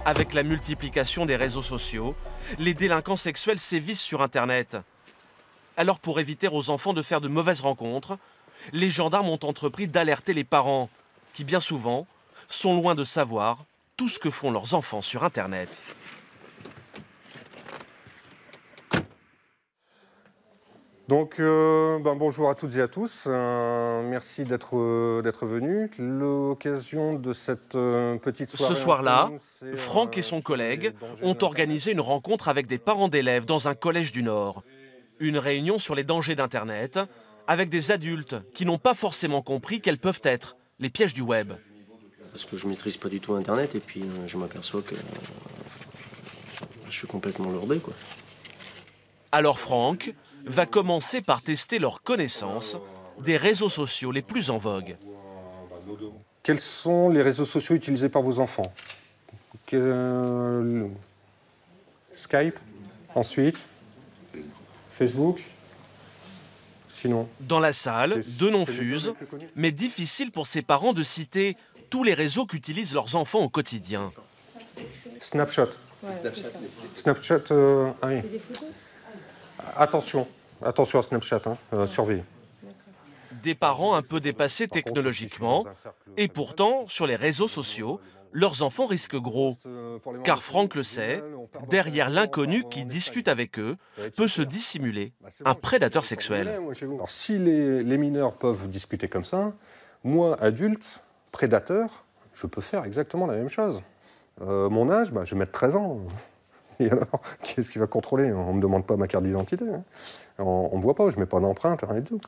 Avec la multiplication des réseaux sociaux, les délinquants sexuels sévissent sur Internet. Alors pour éviter aux enfants de faire de mauvaises rencontres, les gendarmes ont entrepris d'alerter les parents, qui bien souvent sont loin de savoir tout ce que font leurs enfants sur Internet. Donc, bonjour à toutes et à tous. Merci d'être venus. L'occasion de cette petite soirée... Ce soir-là, Franck et son collègue ont organisé une rencontre avec des parents d'élèves dans un collège du Nord. Une réunion sur les dangers d'Internet avec des adultes qui n'ont pas forcément compris quels peuvent être les pièges du web. Parce que je ne maîtrise pas du tout Internet et puis je m'aperçois que je suis complètement lourdé, quoi. Alors Franck va commencer par tester leur connaissance des réseaux sociaux les plus en vogue. Quels sont les réseaux sociaux utilisés par vos enfants? Skype, ensuite Facebook. sinon. Dans la salle, deux noms fusent, mais difficile pour ses parents de citer tous les réseaux qu'utilisent leurs enfants au quotidien. Snapchat. Snapchat, ah oui. Attention à Snapchat, surveillez. Des parents un peu dépassés technologiquement, et pourtant, sur les réseaux sociaux, leurs enfants risquent gros. Car Franck le sait, derrière l'inconnu qui discute avec eux, peut se dissimuler un prédateur sexuel. Alors, si les mineurs peuvent discuter comme ça, moi, adulte, prédateur, je peux faire exactement la même chose. Mon âge, je vais mettre 13 ans. Et alors, qui est-ce qui va contrôler? On ne me demande pas ma carte d'identité. On ne me voit pas, je ne mets pas d'empreinte, rien du tout.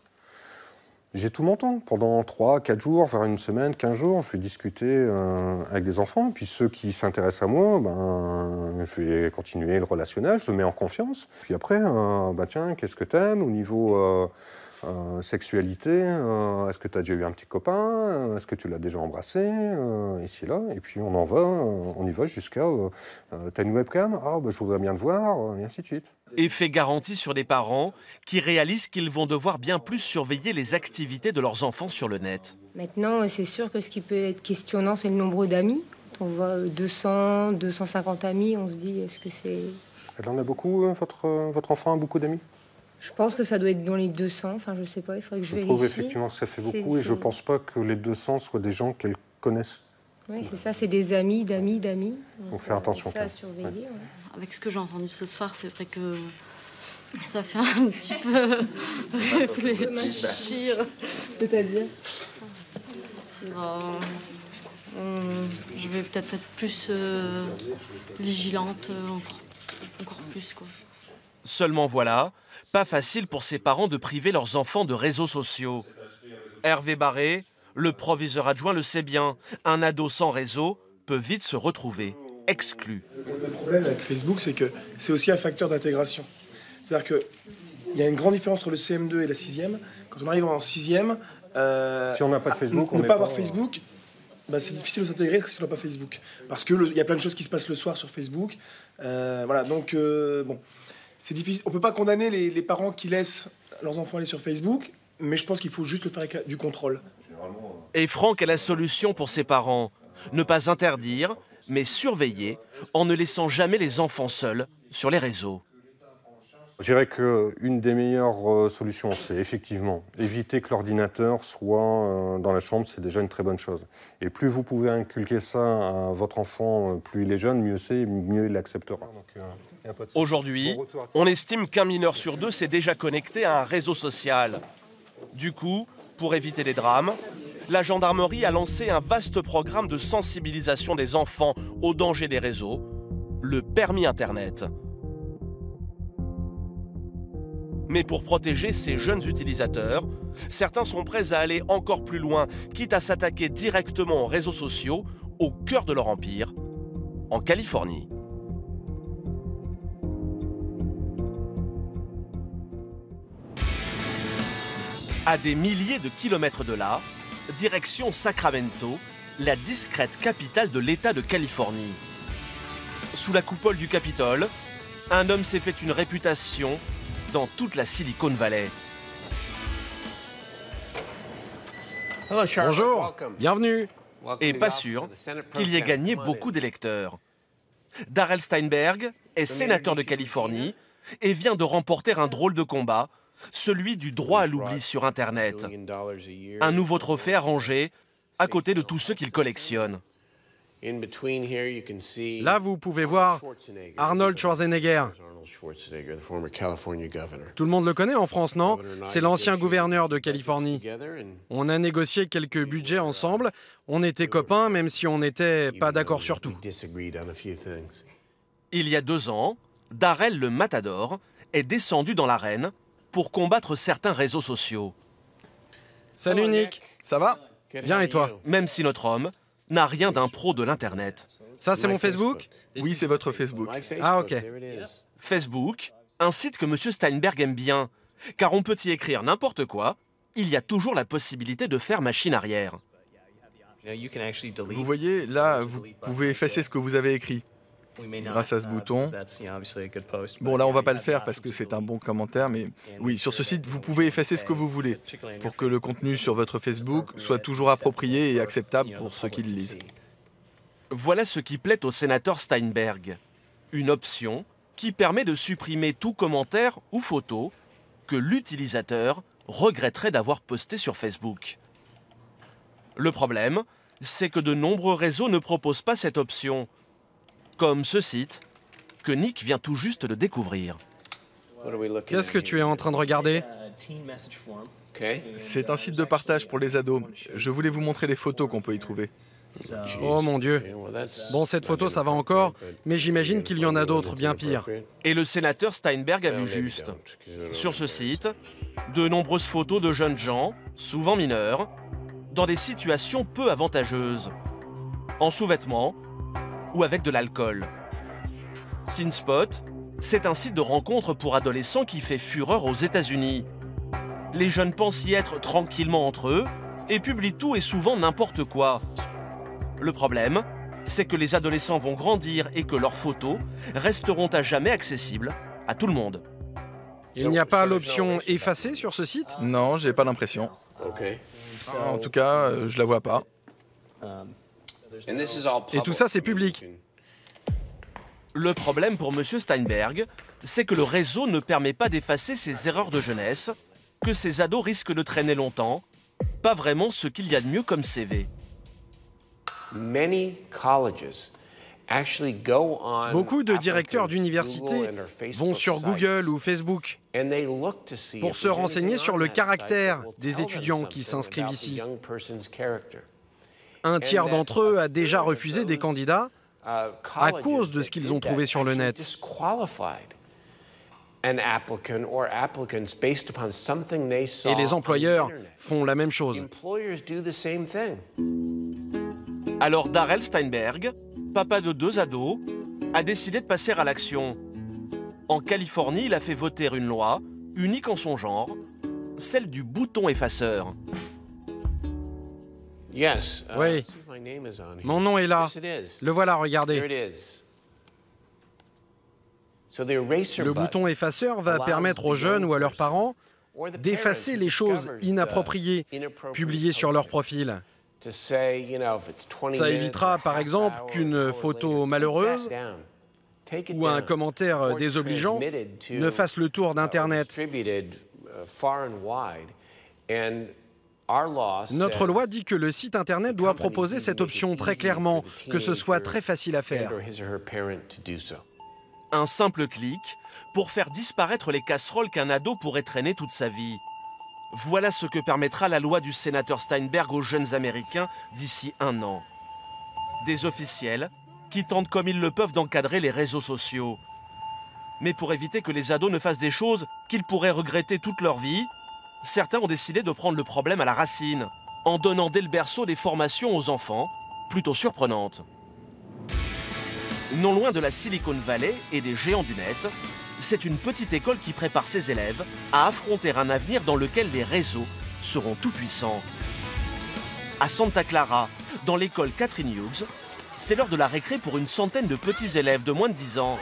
J'ai tout mon temps. Pendant 3, 4 jours, voire une semaine, 15 jours, je vais discuter avec des enfants. Puis ceux qui s'intéressent à moi, je vais continuer le relationnel, je me mets en confiance. Puis après, tiens, qu'est-ce que t'aimes au niveau sexualité? Est-ce que tu as déjà eu un petit copain? Est-ce que tu l'as déjà embrassé? Ici, là. Et puis on y va jusqu'à t'as une webcam? Je voudrais bien te voir, et ainsi de suite. Effet garanti sur les parents qui réalisent qu'ils vont devoir bien plus surveiller les activités de leurs enfants sur le net. Maintenant, c'est sûr que ce qui peut être questionnant, c'est le nombre d'amis. Quand on voit 200, 250 amis, on se dit, est-ce que c'est... Elle en a beaucoup, votre enfant a beaucoup d'amis? Je pense que ça doit être dans les 200, enfin je sais pas, il faudrait que je vérifie. Je trouve effectivement que ça fait beaucoup et je pense pas que les 200 soient des gens qu'elle connaisse. Oui, c'est ça, c'est des amis, d'amis. Donc faire attention. Ça à surveiller. Ouais. Avec ce que j'ai entendu ce soir, c'est vrai que ça fait un petit peu réfléchir. C'est-à-dire je vais peut-être être plus vigilante, encore plus, quoi. Seulement voilà, pas facile pour ses parents de priver leurs enfants de réseaux sociaux. Hervé Barré, le proviseur adjoint, le sait bien. Un ado sans réseau peut vite se retrouver exclu. Le problème avec Facebook, c'est que c'est aussi un facteur d'intégration. C'est-à-dire qu'il y a une grande différence entre le CM2 et la 6e. Quand on arrive en 6e, si on n'a pas de Facebook, ne pas avoir Facebook, c'est difficile de s'intégrer si on n'a pas Facebook. Parce qu'il y a plein de choses qui se passent le soir sur Facebook. Donc, c'est difficile. On ne peut pas condamner les parents qui laissent leurs enfants aller sur Facebook, mais je pense qu'il faut juste le faire avec du contrôle. Et Franck a la solution pour ses parents. Ne pas interdire, mais surveiller, en ne laissant jamais les enfants seuls sur les réseaux. Je dirais qu'une des meilleures solutions, c'est effectivement éviter que l'ordinateur soit dans la chambre, c'est déjà une très bonne chose. Et plus vous pouvez inculquer ça à votre enfant, plus il est jeune, mieux c'est, mieux il l'acceptera. Aujourd'hui, on estime qu'un mineur sur deux s'est déjà connecté à un réseau social. Du coup, pour éviter les drames, la gendarmerie a lancé un vaste programme de sensibilisation des enfants aux dangers des réseaux, le permis Internet. Mais pour protéger ces jeunes utilisateurs, certains sont prêts à aller encore plus loin, quitte à s'attaquer directement aux réseaux sociaux, au cœur de leur empire, en Californie. À des milliers de kilomètres de là, direction Sacramento, la discrète capitale de l'État de Californie. Sous la coupole du Capitole, un homme s'est fait une réputation dans toute la Silicon Valley. Bonjour, bienvenue. Et pas sûr qu'il y ait gagné beaucoup d'électeurs. Darrell Steinberg est sénateur de Californie et vient de remporter un drôle de combat, celui du droit à l'oubli sur Internet. Un nouveau trophée à ranger à côté de tous ceux qu'il collectionne. Là, vous pouvez voir Arnold Schwarzenegger. Tout le monde le connaît en France, non? C'est l'ancien gouverneur de Californie. On a négocié quelques budgets ensemble. On était copains, même si on n'était pas d'accord sur tout. Il y a 2 ans, Darrell le Matador est descendu dans l'arène pour combattre certains réseaux sociaux. Salut Nick, ça va? Bien et toi? Même si notre homme n'a rien d'un pro de l'Internet. Ça, c'est mon Facebook? Oui, c'est votre Facebook. Ah, ok. Facebook, un site que M. Steinberg aime bien, car on peut y écrire n'importe quoi, il y a toujours la possibilité de faire machine arrière. Vous voyez, là, vous pouvez effacer ce que vous avez écrit. grâce à ce bouton. Bon, là, on va pas le faire parce que c'est un bon commentaire, mais oui, sur ce site, vous pouvez effacer ce que vous voulez pour que le contenu sur votre Facebook soit toujours approprié et acceptable pour ceux qui le lisent. Voilà ce qui plaît au sénateur Steinberg. Une option qui permet de supprimer tout commentaire ou photo que l'utilisateur regretterait d'avoir posté sur Facebook. Le problème, c'est que de nombreux réseaux ne proposent pas cette option, comme ce site que Nick vient tout juste de découvrir. Qu'est-ce que tu es en train de regarder? C'est un site de partage pour les ados. Je voulais vous montrer les photos qu'on peut y trouver. Oh mon Dieu. Bon, cette photo, ça va encore, mais j'imagine qu'il y en a d'autres bien pires. Et le sénateur Steinberg a vu juste. Sur ce site, de nombreuses photos de jeunes gens, souvent mineurs, dans des situations peu avantageuses, en sous-vêtements ou avec de l'alcool. Teen Spot, c'est un site de rencontre pour adolescents qui fait fureur aux États-Unis. Les jeunes pensent y être tranquillement entre eux et publient tout et souvent n'importe quoi. Le problème, c'est que les adolescents vont grandir et que leurs photos resteront à jamais accessibles à tout le monde. Il n'y a pas l'option effacer sur ce site? Non, j'ai pas l'impression. En tout cas, je la vois pas. Et tout ça, c'est public. Le problème pour M. Steinberg, c'est que le réseau ne permet pas d'effacer ces erreurs de jeunesse, que ces ados risquent de traîner longtemps, pas vraiment ce qu'il y a de mieux comme CV. Beaucoup de directeurs d'université vont sur Google ou Facebook pour se renseigner sur le caractère des étudiants qui s'inscrivent ici. Un tiers d'entre eux a déjà refusé des candidats à cause de ce qu'ils ont trouvé sur le net. Et les employeurs font la même chose. Alors Darrell Steinberg, papa de 2 ados, a décidé de passer à l'action. En Californie, il a fait voter une loi, unique en son genre, celle du bouton effaceur. Oui, mon nom est là. Le voilà, regardez. Le bouton effaceur va permettre aux jeunes ou à leurs parents d'effacer les choses inappropriées publiées sur leur profil. Ça évitera par exemple qu'une photo malheureuse ou un commentaire désobligeant ne fasse le tour d'Internet. Notre loi dit que le site Internet doit proposer cette option très clairement, que ce soit très facile à faire. Un simple clic pour faire disparaître les casseroles qu'un ado pourrait traîner toute sa vie. Voilà ce que permettra la loi du sénateur Steinberg aux jeunes Américains d'ici 1 an. Des officiels qui tentent comme ils le peuvent d'encadrer les réseaux sociaux. Mais pour éviter que les ados ne fassent des choses qu'ils pourraient regretter toute leur vie, certains ont décidé de prendre le problème à la racine, en donnant dès le berceau des formations aux enfants, plutôt surprenantes. Non loin de la Silicon Valley et des géants du net, c'est une petite école qui prépare ses élèves à affronter un avenir dans lequel les réseaux seront tout-puissants. À Santa Clara, dans l'école Catherine Hughes, c'est l'heure de la récré pour une centaine de petits élèves de moins de 10 ans.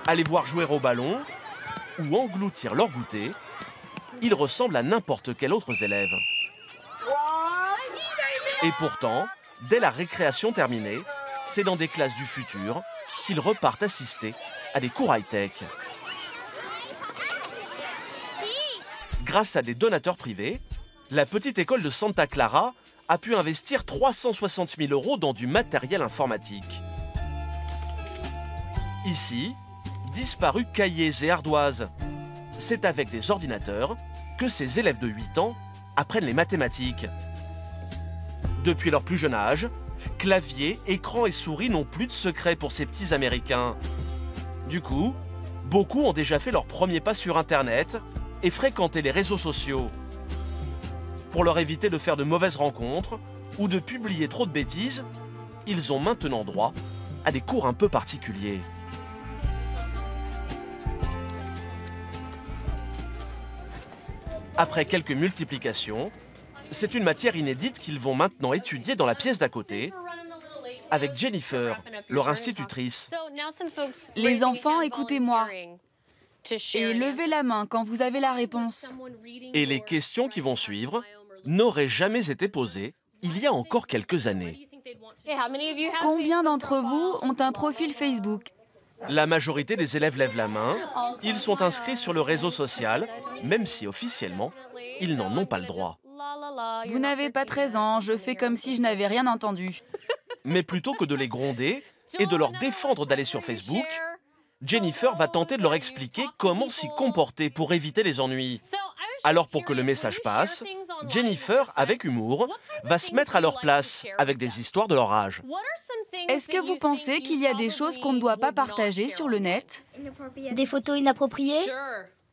Aller voir jouer au ballon ou engloutir leur goûter, ils ressemblent à n'importe quel autre élève. Et pourtant, dès la récréation terminée, c'est dans des classes du futur qu'ils repartent assister à des cours high-tech. Grâce à des donateurs privés, la petite école de Santa Clara a pu investir 360 000 € dans du matériel informatique. Ici, disparus cahiers et ardoises. C'est avec des ordinateurs que ces élèves de 8 ans apprennent les mathématiques. Depuis leur plus jeune âge, clavier, écran et souris n'ont plus de secret pour ces petits Américains. Du coup, beaucoup ont déjà fait leur premier pas sur Internet et fréquenté les réseaux sociaux. Pour leur éviter de faire de mauvaises rencontres ou de publier trop de bêtises, ils ont maintenant droit à des cours un peu particuliers. Après quelques multiplications, c'est une matière inédite qu'ils vont maintenant étudier dans la pièce d'à côté, avec Jennifer, leur institutrice. Les enfants, écoutez-moi. Et levez la main quand vous avez la réponse. Et les questions qui vont suivre n'auraient jamais été posées il y a encore quelques années. Combien d'entre vous ont un profil Facebook? La majorité des élèves lèvent la main. Ils sont inscrits sur le réseau social, même si officiellement, ils n'en ont pas le droit. Vous n'avez pas 13 ans, je fais comme si je n'avais rien entendu. Mais plutôt que de les gronder et de leur défendre d'aller sur Facebook, Jennifer va tenter de leur expliquer comment s'y comporter pour éviter les ennuis. Alors pour que le message passe, Jennifer, avec humour, va se mettre à leur place avec des histoires de leur âge. Est-ce que vous pensez qu'il y a des choses qu'on ne doit pas partager sur le net? Des photos inappropriées?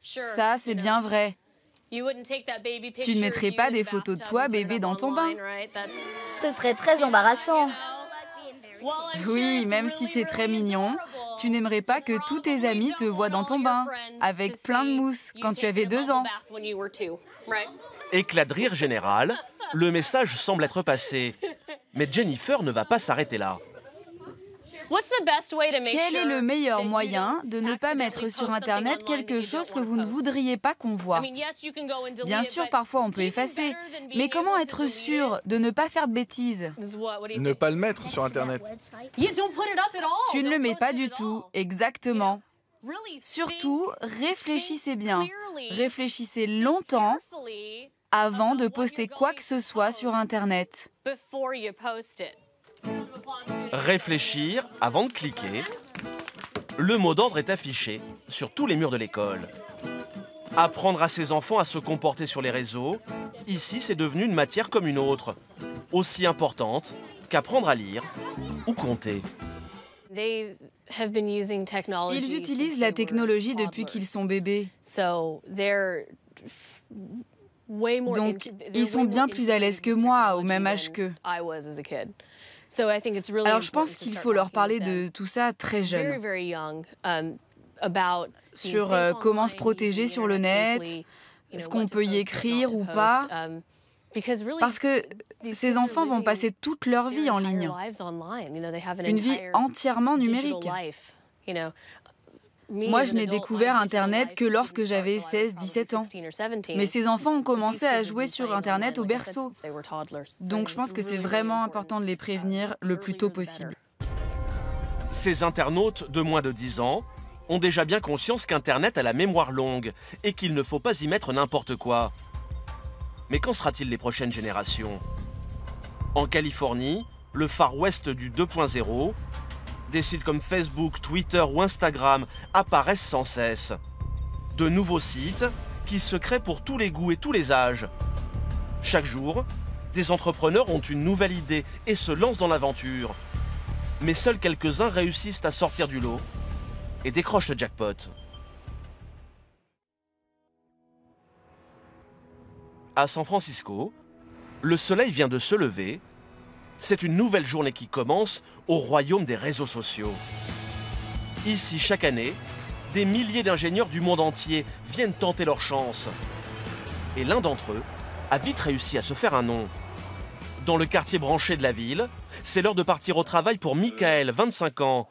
Ça, c'est bien vrai. Tu ne mettrais pas des photos de toi, bébé, dans ton bain? Ce serait très embarrassant. Oui, même si c'est très mignon, tu n'aimerais pas que tous tes amis te voient dans ton bain, avec plein de mousse, quand tu avais 2 ans. Éclat de rire général, le message semble être passé. Mais Jennifer ne va pas s'arrêter là. Quel est le meilleur moyen de ne pas mettre sur Internet quelque chose que vous ne voudriez pas qu'on voit? Bien sûr, parfois on peut effacer, mais comment être sûr de ne pas faire de bêtises? Ne pas le mettre sur Internet. Tu ne le mets pas du tout, exactement. Surtout, réfléchissez bien. Réfléchissez longtemps avant de poster quoi que ce soit sur Internet. Réfléchir avant de cliquer. Le mot d'ordre est affiché sur tous les murs de l'école. Apprendre à ses enfants à se comporter sur les réseaux, ici c'est devenu une matière comme une autre, aussi importante qu'apprendre à lire ou compter. Ils utilisent la technologie depuis qu'ils sont bébés. Donc, ils sont bien plus à l'aise que moi, au même âge qu'eux. Alors, je pense qu'il faut leur parler de tout ça très jeune. Sur comment se protéger sur le net, est-ce qu'on peut y écrire ou pas. Parce que ces enfants vont passer toute leur vie en ligne. Une vie entièrement numérique. Moi, je n'ai découvert Internet que lorsque j'avais 16-17 ans. Mais ces enfants ont commencé à jouer sur Internet au berceau. Donc je pense que c'est vraiment important de les prévenir le plus tôt possible. Ces internautes de moins de 10 ans ont déjà bien conscience qu'Internet a la mémoire longue et qu'il ne faut pas y mettre n'importe quoi. Mais qu'en sera-t-il les prochaines générations? En Californie, le Far West du 2.0, des sites comme Facebook, Twitter ou Instagram apparaissent sans cesse. De nouveaux sites qui se créent pour tous les goûts et tous les âges. Chaque jour, des entrepreneurs ont une nouvelle idée et se lancent dans l'aventure. Mais seuls quelques-uns réussissent à sortir du lot et décrochent le jackpot. À San Francisco, le soleil vient de se lever. C'est une nouvelle journée qui commence au royaume des réseaux sociaux. Ici, chaque année, des milliers d'ingénieurs du monde entier viennent tenter leur chance. Et l'un d'entre eux a vite réussi à se faire un nom. Dans le quartier branché de la ville, c'est l'heure de partir au travail pour Michael, 25 ans.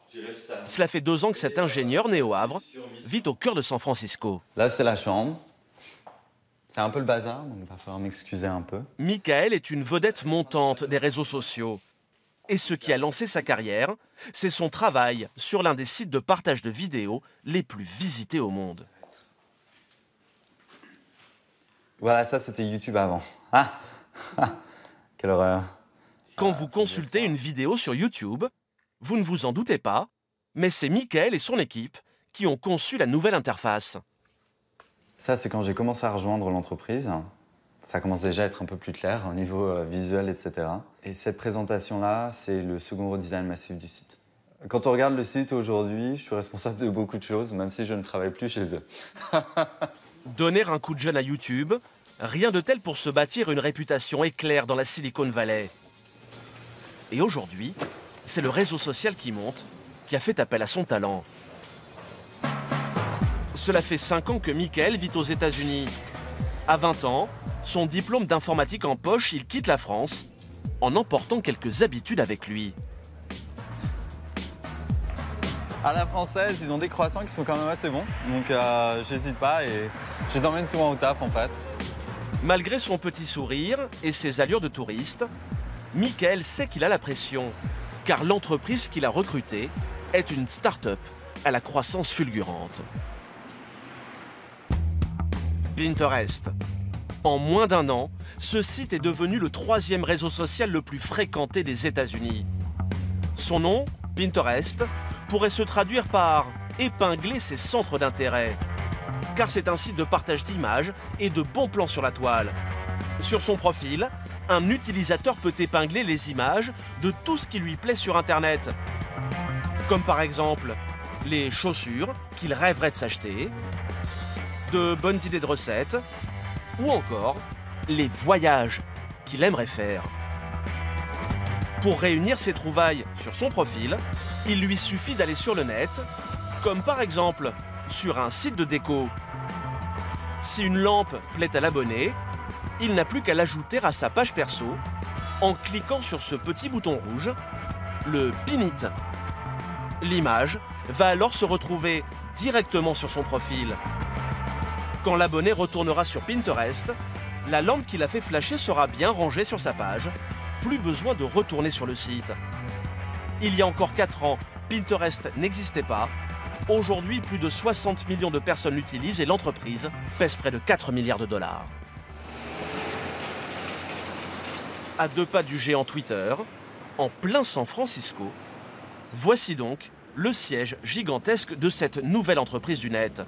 Cela fait 2 ans que cet ingénieur né au Havre vit au cœur de San Francisco. Là, c'est la chambre. C'est un peu le bazar, donc il va falloir m'excuser un peu. Michael est une vedette montante des réseaux sociaux. Et ce qui a lancé sa carrière, c'est son travail sur l'un des sites de partage de vidéos les plus visités au monde. Voilà, ça c'était YouTube avant. Ah, quelle horreur. Quand vous consultez une vidéo sur YouTube, vous ne vous en doutez pas, mais c'est Michael et son équipe qui ont conçu la nouvelle interface. Ça, c'est quand j'ai commencé à rejoindre l'entreprise. Ça commence déjà à être un peu plus clair au niveau visuel, etc. Et cette présentation-là, c'est le second redesign massif du site. Quand on regarde le site aujourd'hui, je suis responsable de beaucoup de choses, même si je ne travaille plus chez eux. Donner un coup de jeune à YouTube, rien de tel pour se bâtir une réputation éclair dans la Silicon Valley. Et aujourd'hui, c'est le réseau social qui monte, qui a fait appel à son talent. Cela fait 5 ans que Michael vit aux États-Unis. À 20 ans, son diplôme d'informatique en poche, il quitte la France en emportant quelques habitudes avec lui. À la française, ils ont des croissants qui sont quand même assez bons. Donc j'hésite pas et je les emmène souvent au taf en fait. Malgré son petit sourire et ses allures de touriste, Michael sait qu'il a la pression, car l'entreprise qu'il a recrutée est une start-up à la croissance fulgurante. Pinterest. En moins d'1 an, ce site est devenu le 3e réseau social le plus fréquenté des États-Unis. Son nom, Pinterest, pourrait se traduire par « épingler ses centres d'intérêt », car c'est un site de partage d'images et de bons plans sur la toile. Sur son profil, un utilisateur peut épingler les images de tout ce qui lui plaît sur Internet, comme par exemple les chaussures qu'il rêverait de s'acheter, de bonnes idées de recettes, ou encore les voyages qu'il aimerait faire. Pour réunir ses trouvailles sur son profil, il lui suffit d'aller sur le net, comme par exemple sur un site de déco. Si une lampe plaît à l'abonné, il n'a plus qu'à l'ajouter à sa page perso en cliquant sur ce petit bouton rouge, le Pin It. L'image va alors se retrouver directement sur son profil. Quand l'abonné retournera sur Pinterest, la lampe qu'il a fait flasher sera bien rangée sur sa page. Plus besoin de retourner sur le site. Il y a encore 4 ans, Pinterest n'existait pas. Aujourd'hui, plus de 60 millions de personnes l'utilisent et l'entreprise pèse près de 4 milliards de dollars. À 2 pas du géant Twitter, en plein San Francisco, voici donc le siège gigantesque de cette nouvelle entreprise du net.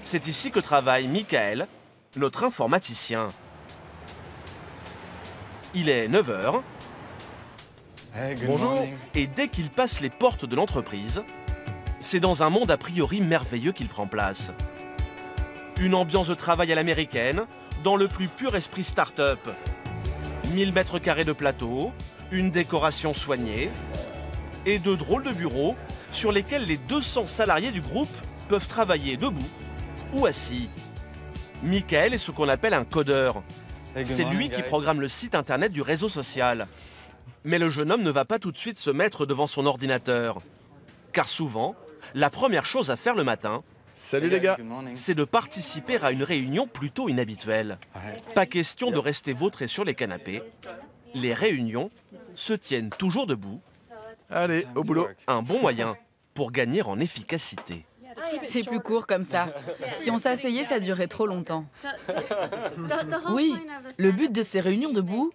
C'est ici que travaille Michael, notre informaticien. Il est 9h. Hey, bonjour. Morning. Et dès qu'il passe les portes de l'entreprise, c'est dans un monde a priori merveilleux qu'il prend place. Une ambiance de travail à l'américaine, dans le plus pur esprit start-up. 1000 mètres carrés de plateau, une décoration soignée et de drôles de bureaux sur lesquels les 200 salariés du groupe peuvent travailler debout ou assis. Michael est ce qu'on appelle un codeur. C'est lui qui programme le site internet du réseau social. Mais le jeune homme ne va pas tout de suite se mettre devant son ordinateur. Car souvent, la première chose à faire le matin, salut les gars, c'est de participer à une réunion plutôt inhabituelle. Pas question de rester vautré sur les canapés. Les réunions se tiennent toujours debout. Allez, au boulot. Un bon moyen pour gagner en efficacité. C'est plus court comme ça. Si on s'asseyait, ça durait trop longtemps. Oui, le but de ces réunions debout,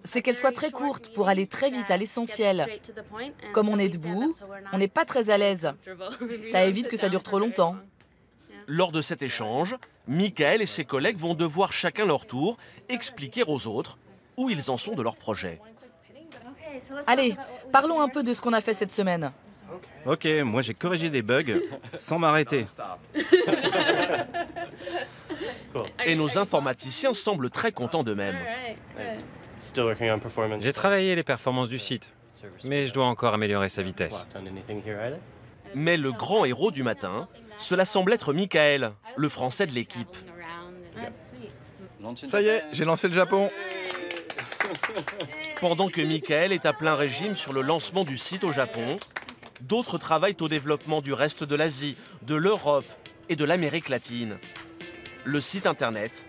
c'est qu'elles soient très courtes pour aller très vite à l'essentiel. Comme on est debout, on n'est pas très à l'aise. Ça évite que ça dure trop longtemps. Lors de cet échange, Michael et ses collègues vont devoir chacun leur tour expliquer aux autres où ils en sont de leur projet. Allez, parlons un peu de ce qu'on a fait cette semaine. Ok, moi j'ai corrigé des bugs sans m'arrêter. Et nos informaticiens semblent très contents d'eux-mêmes. J'ai travaillé les performances du site, mais je dois encore améliorer sa vitesse. Mais le grand héros du matin, cela semble être Michael, le français de l'équipe. Ça y est, j'ai lancé le Japon. Pendant que Michael est à plein régime sur le lancement du site au Japon, d'autres travaillent au développement du reste de l'Asie, de l'Europe et de l'Amérique latine. Le site internet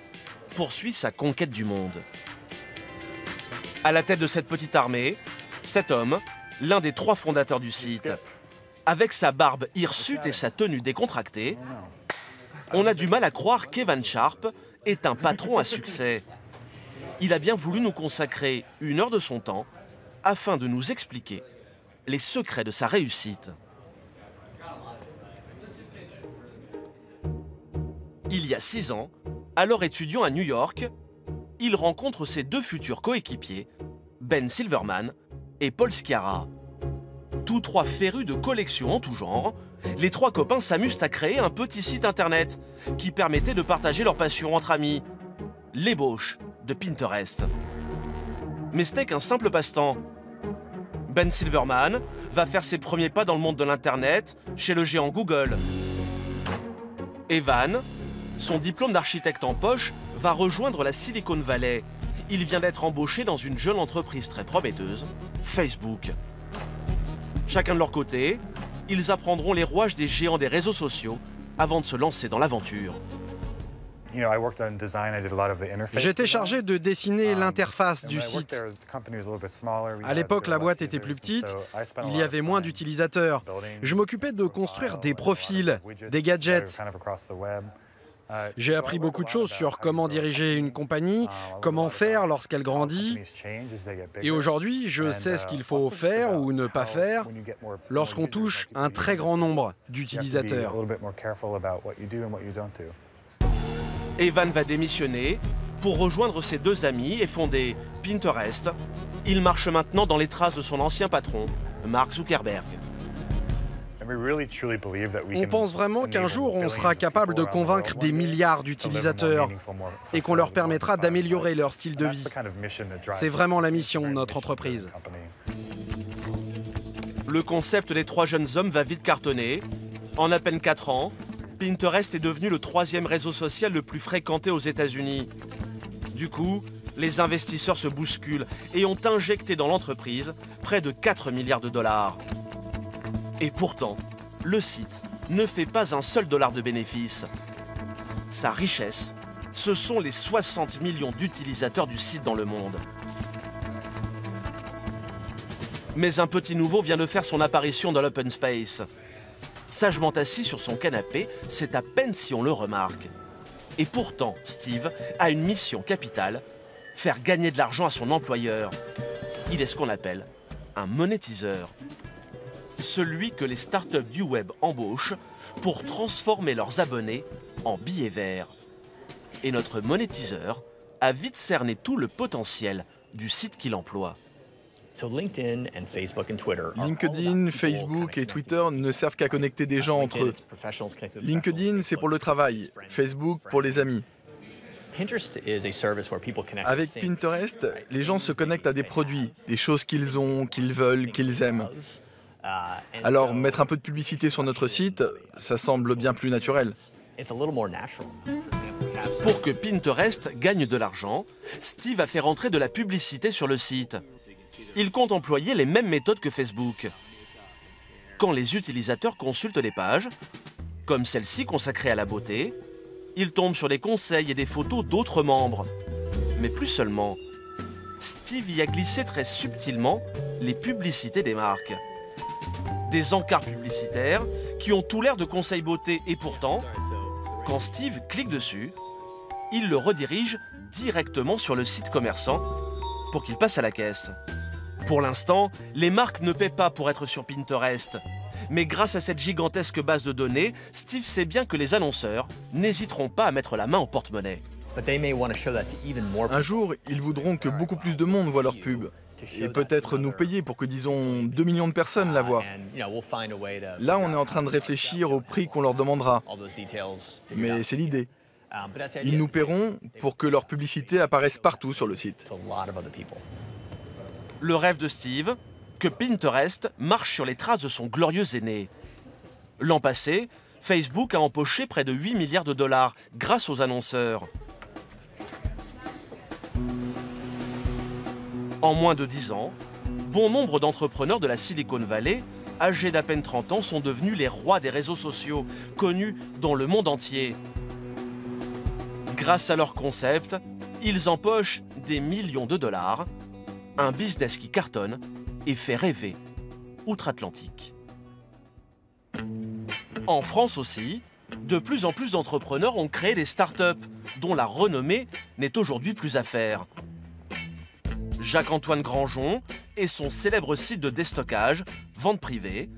poursuit sa conquête du monde. À la tête de cette petite armée, cet homme, l'un des 3 fondateurs du site. Avec sa barbe hirsute et sa tenue décontractée, on a du mal à croire qu'Evan Sharp est un patron à succès. Il a bien voulu nous consacrer 1 heure de son temps afin de nous expliquer les secrets de sa réussite. Il y a 6 ans, alors étudiant à New York, il rencontre ses 2 futurs coéquipiers, Ben Silverman et Paul Sciarra. Tous 3 férus de collections en tout genre, les 3 copains s'amusent à créer un petit site internet qui permettait de partager leur passion entre amis, l'ébauche de Pinterest. Mais ce n'est qu'un simple passe-temps. Ben Silverman va faire ses premiers pas dans le monde de l'internet chez le géant Google. Evan, son diplôme d'architecte en poche, va rejoindre la Silicon Valley. Il vient d'être embauché dans une jeune entreprise très prometteuse, Facebook. Chacun de leur côté, ils apprendront les rouages des géants des réseaux sociaux avant de se lancer dans l'aventure. J'étais chargé de dessiner l'interface du site. À l'époque, la boîte était plus petite, il y avait moins d'utilisateurs. Je m'occupais de construire des profils, des gadgets. J'ai appris beaucoup de choses sur comment diriger une compagnie, comment faire lorsqu'elle grandit. Et aujourd'hui, je sais ce qu'il faut faire ou ne pas faire lorsqu'on touche un très grand nombre d'utilisateurs. Evan va démissionner pour rejoindre ses deux amis et fonder Pinterest. Il marche maintenant dans les traces de son ancien patron, Mark Zuckerberg. On pense vraiment qu'un jour, on sera capable de convaincre des milliards d'utilisateurs et qu'on leur permettra d'améliorer leur style de vie. C'est vraiment la mission de notre entreprise. Le concept des 3 jeunes hommes va vite cartonner. En à peine 4 ans, Pinterest est devenu le 3e réseau social le plus fréquenté aux États-Unis. Du coup, les investisseurs se bousculent et ont injecté dans l'entreprise près de 4 milliards de dollars. Et pourtant, le site ne fait pas un seul dollar de bénéfice. Sa richesse, ce sont les 60 millions d'utilisateurs du site dans le monde. Mais un petit nouveau vient de faire son apparition dans l'open space. Sagement assis sur son canapé, c'est à peine si on le remarque. Et pourtant, Steve a une mission capitale, faire gagner de l'argent à son employeur. Il est ce qu'on appelle un monétiseur. Celui que les startups du web embauchent pour transformer leurs abonnés en billets verts. Et notre monétiseur a vite cerné tout le potentiel du site qu'il emploie. LinkedIn, Facebook et Twitter ne servent qu'à connecter des gens entre eux. LinkedIn, c'est pour le travail, Facebook pour les amis. Avec Pinterest, les gens se connectent à des produits, des choses qu'ils ont, qu'ils veulent, qu'ils aiment. Alors, mettre un peu de publicité sur notre site, ça semble bien plus naturel. Pour que Pinterest gagne de l'argent, Steve a fait rentrer de la publicité sur le site. Il compte employer les mêmes méthodes que Facebook. Quand les utilisateurs consultent les pages, comme celle-ci consacrée à la beauté, ils tombent sur des conseils et des photos d'autres membres. Mais plus seulement. Steve y a glissé très subtilement les publicités des marques. Des encarts publicitaires qui ont tout l'air de conseils beauté et pourtant, quand Steve clique dessus, il le redirige directement sur le site commerçant pour qu'il passe à la caisse. Pour l'instant, les marques ne paient pas pour être sur Pinterest. Mais grâce à cette gigantesque base de données, Steve sait bien que les annonceurs n'hésiteront pas à mettre la main au porte-monnaie. Un jour, ils voudront que beaucoup plus de monde voit leur pub. Et peut-être nous payer pour que, disons, 2 millions de personnes la voient. Là, on est en train de réfléchir au prix qu'on leur demandera. Mais c'est l'idée. Ils nous paieront pour que leur publicité apparaisse partout sur le site. Le rêve de Steve, que Pinterest marche sur les traces de son glorieux aîné. L'an passé, Facebook a empoché près de 8 milliards de dollars grâce aux annonceurs. En moins de 10 ans, bon nombre d'entrepreneurs de la Silicon Valley, âgés d'à peine 30 ans, sont devenus les rois des réseaux sociaux, connus dans le monde entier. Grâce à leur concept, ils empochent des millions de dollars, un business qui cartonne et fait rêver outre-Atlantique. En France aussi, de plus en plus d'entrepreneurs ont créé des startups dont la renommée n'est aujourd'hui plus à faire. Jacques-Antoine Granjon et son célèbre site de déstockage, vente privée,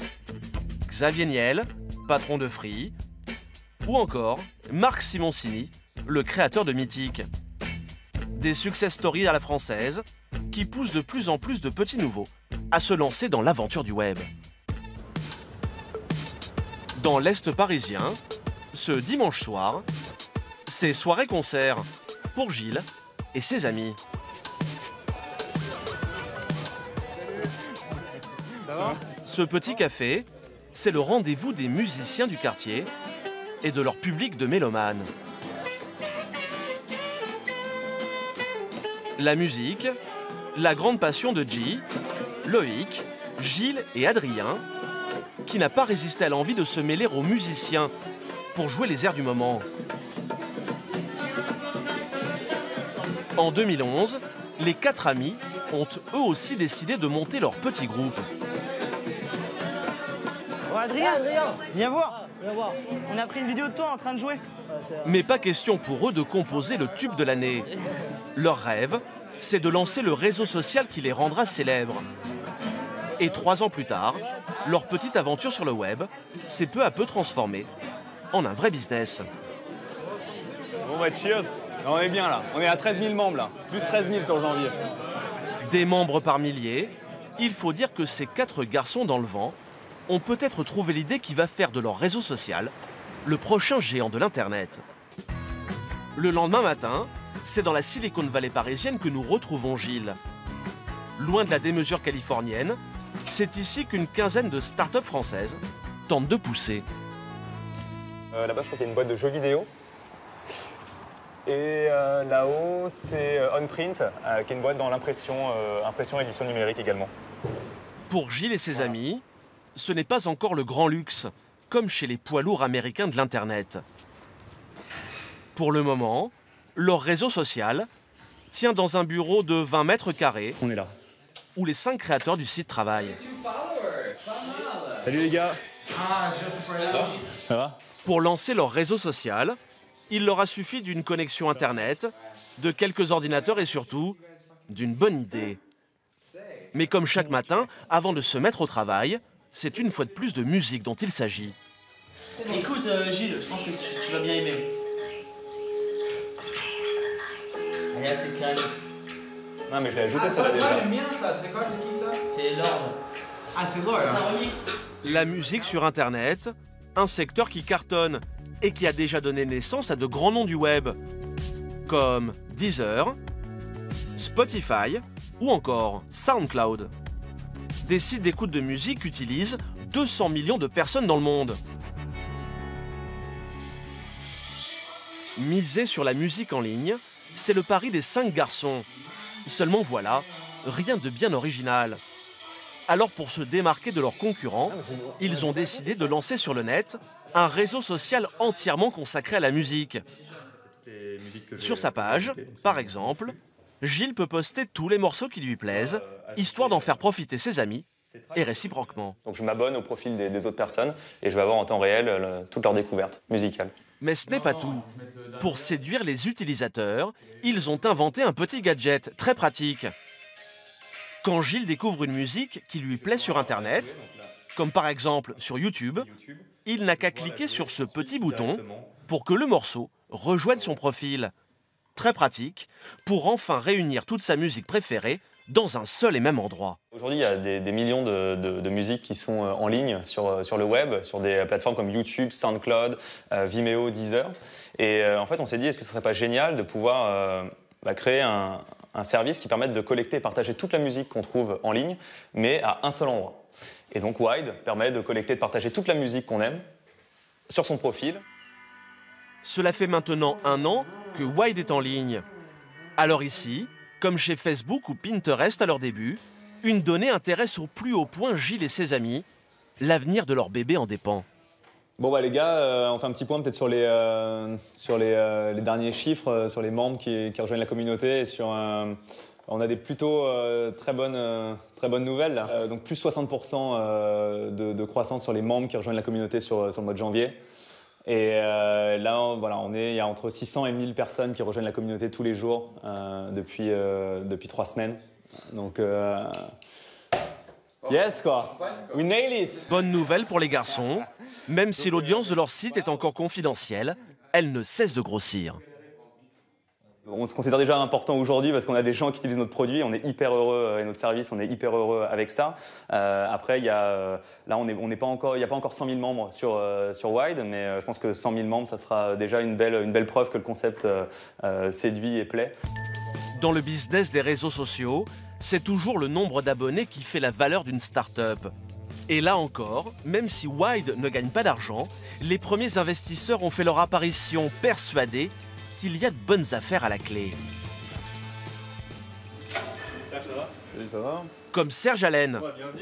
Xavier Niel, patron de Free, ou encore Marc Simoncini, le créateur de Mythique. Des success stories à la française qui poussent de plus en plus de petits nouveaux à se lancer dans l'aventure du web. Dans l'Est parisien, ce dimanche soir, c'est soirée-concert pour Gilles et ses amis. Ce petit café, c'est le rendez-vous des musiciens du quartier et de leur public de mélomanes. La musique, la grande passion de Guy, Loïc, Gilles et Adrien, qui n'a pas résisté à l'envie de se mêler aux musiciens pour jouer les airs du moment. En 2011, les 4 amis ont eux aussi décidé de monter leur petit groupe. Oh Adrien, viens voir. On a pris une vidéo de toi en train de jouer. Mais pas question pour eux de composer le tube de l'année. Leur rêve, c'est de lancer le réseau social qui les rendra célèbres. Et 3 ans plus tard, leur petite aventure sur le web s'est peu à peu transformée en un vrai business. Bon bah cheers. On est bien là, on est à 13 000 membres là, plus 13 000 sur janvier. Des membres par milliers, il faut dire que ces 4 garçons dans le vent ont peut-être trouvé l'idée qui va faire de leur réseau social le prochain géant de l'Internet. Le lendemain matin, c'est dans la Silicon Valley parisienne que nous retrouvons Gilles. Loin de la démesure californienne, c'est ici qu'une quinzaine de start-up françaises tentent de pousser. Là-bas, je crois qu'il y a une boîte de jeux vidéo. Et là-haut, c'est OnPrint, qui est une boîte dans l'impression, impression et édition numérique également. Pour Gilles et ses amis, ce n'est pas encore le grand luxe, comme chez les poids lourds américains de l'Internet. Pour le moment, leur réseau social tient dans un bureau de 20 mètres carrés. On est là. Où les 5 créateurs du site travaillent. Salut les gars. Ça va? Pour lancer leur réseau social, il leur a suffi d'une connexion Internet, de quelques ordinateurs et surtout d'une bonne idée. Mais comme chaque matin, avant de se mettre au travail, c'est une fois de plus de musique dont il s'agit. Écoute Gilles, je pense que tu vas bien aimer. Et là c'est calme. Non mais je l'ai ajouté ça déjà. J'aime bien ça, c'est quoi, c'est qui ça? C'est Lord. Ah c'est Lord. C'est un remix. La musique sur Internet, un secteur qui cartonne et qui a déjà donné naissance à de grands noms du web, comme Deezer, Spotify ou encore SoundCloud. Des sites d'écoute de musique utilisent 200 millions de personnes dans le monde. Miser sur la musique en ligne, c'est le pari des 5 garçons. Seulement voilà, rien de bien original. Alors pour se démarquer de leurs concurrents, ils ont décidé de lancer sur le net un réseau social entièrement consacré à la musique. Sur sa page, par exemple, Gilles peut poster tous les morceaux qui lui plaisent, histoire d'en faire profiter ses amis, et réciproquement. Donc je m'abonne au profil des autres personnes et je vais avoir en temps réel toutes leurs découvertes musicales. Mais ce n'est pas tout. Pour séduire les utilisateurs, ils ont inventé un petit gadget très pratique. Quand Gilles découvre une musique qui lui plaît sur Internet, comme par exemple sur YouTube, il n'a qu'à cliquer sur ce petit bouton pour que le morceau rejoigne son profil. Très pratique pour enfin réunir toute sa musique préférée dans un seul et même endroit. Aujourd'hui, il y a des millions de musiques qui sont en ligne sur le web, sur des plateformes comme YouTube, SoundCloud, Vimeo, Deezer. Et en fait, on s'est dit, est-ce que ce ne serait pas génial de pouvoir créer un service qui permette de collecter et partager toute la musique qu'on trouve en ligne, mais à un seul endroit. Et donc Wide permet de collecter et de partager toute la musique qu'on aime sur son profil. Cela fait maintenant 1 an que Wide est en ligne. Alors ici, comme chez Facebook ou Pinterest à leur début, une donnée intéresse au plus haut point Gilles et ses amis. L'avenir de leur bébé en dépend. Bon bah les gars, on fait un petit point peut-être sur les derniers chiffres, sur les membres qui rejoignent la communauté. Et on a des plutôt très bonnes nouvelles. Là. Donc plus 60% de croissance sur les membres qui rejoignent la communauté sur le mois de janvier. Et là, voilà, il y a entre 600 et 1000 personnes qui rejoignent la communauté tous les jours depuis 3 semaines. Donc, yes quoi, we nail it. Bonne nouvelle pour les garçons, même si l'audience de leur site est encore confidentielle, elle ne cesse de grossir. On se considère déjà important aujourd'hui parce qu'on a des gens qui utilisent notre produit, on est hyper heureux et notre service, on est hyper heureux avec ça. Après, là, il n'y a pas encore 100 000 membres sur Wide, mais je pense que 100 000 membres, ça sera déjà une belle preuve que le concept séduit et plaît. Dans le business des réseaux sociaux, c'est toujours le nombre d'abonnés qui fait la valeur d'une start-up. Et là encore, même si Wide ne gagne pas d'argent, les premiers investisseurs ont fait leur apparition persuadés qu'il y a de bonnes affaires à la clé. Ça va ? Salut, ça va ? Comme Serge Allen,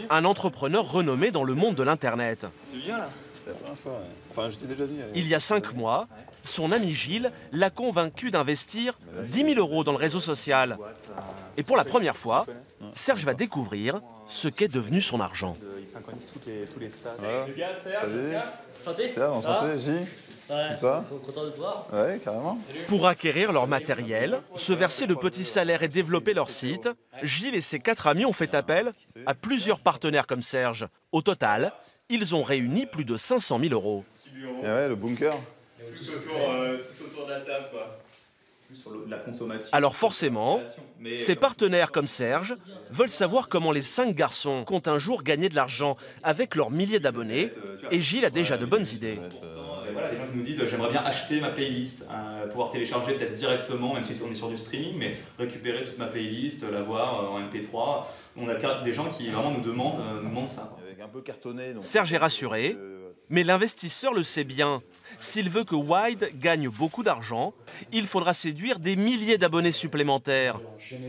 un entrepreneur renommé dans le monde de l'Internet. Tu viens là? C'est la première fois, ouais. Enfin, je t'ai déjà dit. Il y a 5 mois, son ami Gilles l'a convaincu d'investir 10 000 € dans le réseau social. Et pour la première fois, Serge va découvrir ce qu'est devenu son argent. Il synchronise tous les sas. Voilà. Les gars, Serge. Salut. Enchanté. Serge, enchanté. J. Ouais. C'est ça? Content de te voir. Ouais, carrément. Pour acquérir leur matériel, se verser de petits salaires et développer leur site, Gilles et ses 4 amis ont fait appel à plusieurs partenaires comme Serge. Au total, ils ont réuni plus de 500 000 €. Et ouais, le bunker. Tous autour de la table, quoi. Sur la consommation. Alors forcément, ces partenaires comme Serge veulent savoir comment les 5 garçons comptent un jour gagner de l'argent avec leurs milliers d'abonnés, et Gilles a déjà de bonnes idées. Voilà, les gens qui nous disent j'aimerais bien acheter ma playlist, pouvoir télécharger peut-être directement, même si on est sur du streaming, mais récupérer toute ma playlist, la voir en MP3. On a des gens qui vraiment nous demandent ça. Avec un peu cartonné. Donc... Serge est rassuré, mais l'investisseur le sait bien. S'il veut que Wide gagne beaucoup d'argent, il faudra séduire des milliers d'abonnés supplémentaires.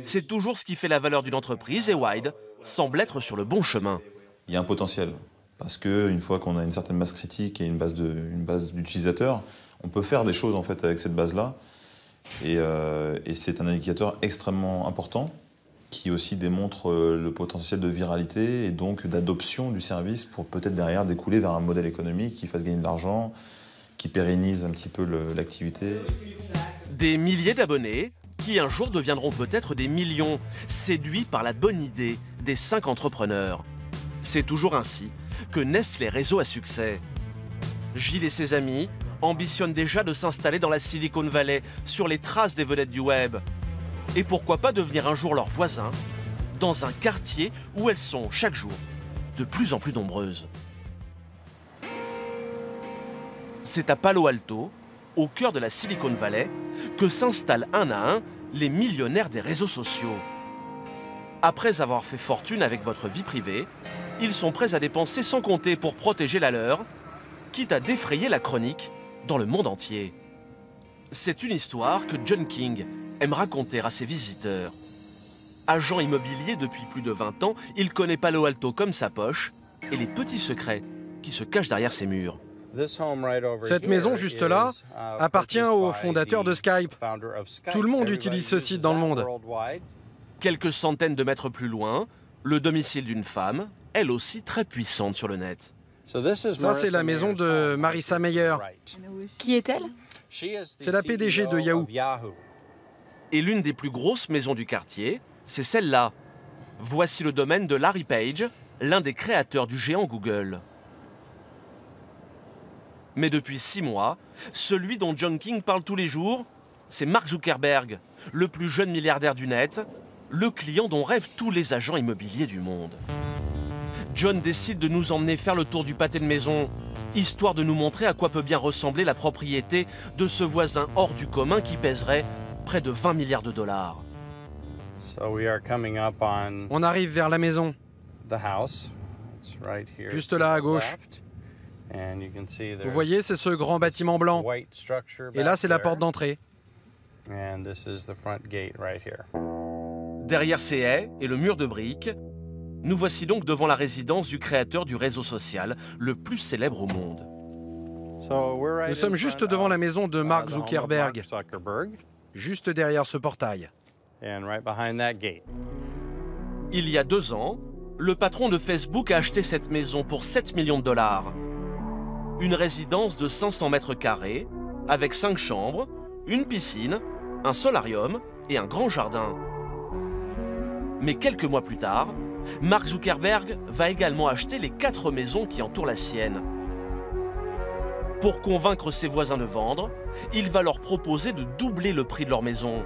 C'est toujours ce qui fait la valeur d'une entreprise et Wide semble être sur le bon chemin. Il y a un potentiel. Parce qu'une fois qu'on a une certaine masse critique et une base d'utilisateurs, on peut faire des choses en fait avec cette base-là. Et c'est un indicateur extrêmement important qui aussi démontre le potentiel de viralité et donc d'adoption du service pour peut-être derrière découler vers un modèle économique qui fasse gagner de l'argent, qui pérennise un petit peu l'activité. Des milliers d'abonnés qui un jour deviendront peut-être des millions, séduits par la bonne idée des 5 entrepreneurs. C'est toujours ainsi que naissent les réseaux à succès. Gilles et ses amis ambitionnent déjà de s'installer dans la Silicon Valley, sur les traces des vedettes du web. Et pourquoi pas devenir un jour leurs voisins, dans un quartier où elles sont chaque jour de plus en plus nombreuses. C'est à Palo Alto, au cœur de la Silicon Valley, que s'installent un à un les millionnaires des réseaux sociaux. Après avoir fait fortune avec votre vie privée, ils sont prêts à dépenser sans compter pour protéger la leur, quitte à défrayer la chronique dans le monde entier. C'est une histoire que John King aime raconter à ses visiteurs. Agent immobilier depuis plus de 20 ans, il connaît Palo Alto comme sa poche et les petits secrets qui se cachent derrière ses murs. Cette maison juste là appartient au fondateur de Skype. Tout le monde utilise ce site dans le monde. Quelques centaines de mètres plus loin, le domicile d'une femme, elle aussi très puissante sur le net. Ça, c'est la maison de Marissa Mayer. Qui est-elle? C'est la PDG de Yahoo. Et l'une des plus grosses maisons du quartier, c'est celle-là. Voici le domaine de Larry Page, l'un des créateurs du géant Google. Mais depuis 6 mois, celui dont John King parle tous les jours, c'est Mark Zuckerberg, le plus jeune milliardaire du net, le client dont rêvent tous les agents immobiliers du monde. John décide de nous emmener faire le tour du pâté de maison, histoire de nous montrer à quoi peut bien ressembler la propriété de ce voisin hors du commun qui pèserait près de 20 milliards de dollars. On arrive vers la maison. Juste là à gauche. Vous voyez, c'est ce grand bâtiment blanc. Et là, c'est la porte d'entrée. Derrière ces haies et le mur de briques, nous voici donc devant la résidence du créateur du réseau social le plus célèbre au monde. Nous sommes juste devant la maison de Mark Zuckerberg, juste derrière ce portail. Il y a 2 ans, le patron de Facebook a acheté cette maison pour 7 millions de dollars. Une résidence de 500 mètres carrés, avec 5 chambres, une piscine, un solarium et un grand jardin. Mais quelques mois plus tard, Mark Zuckerberg va également acheter les 4 maisons qui entourent la sienne. Pour convaincre ses voisins de vendre, il va leur proposer de doubler le prix de leur maison.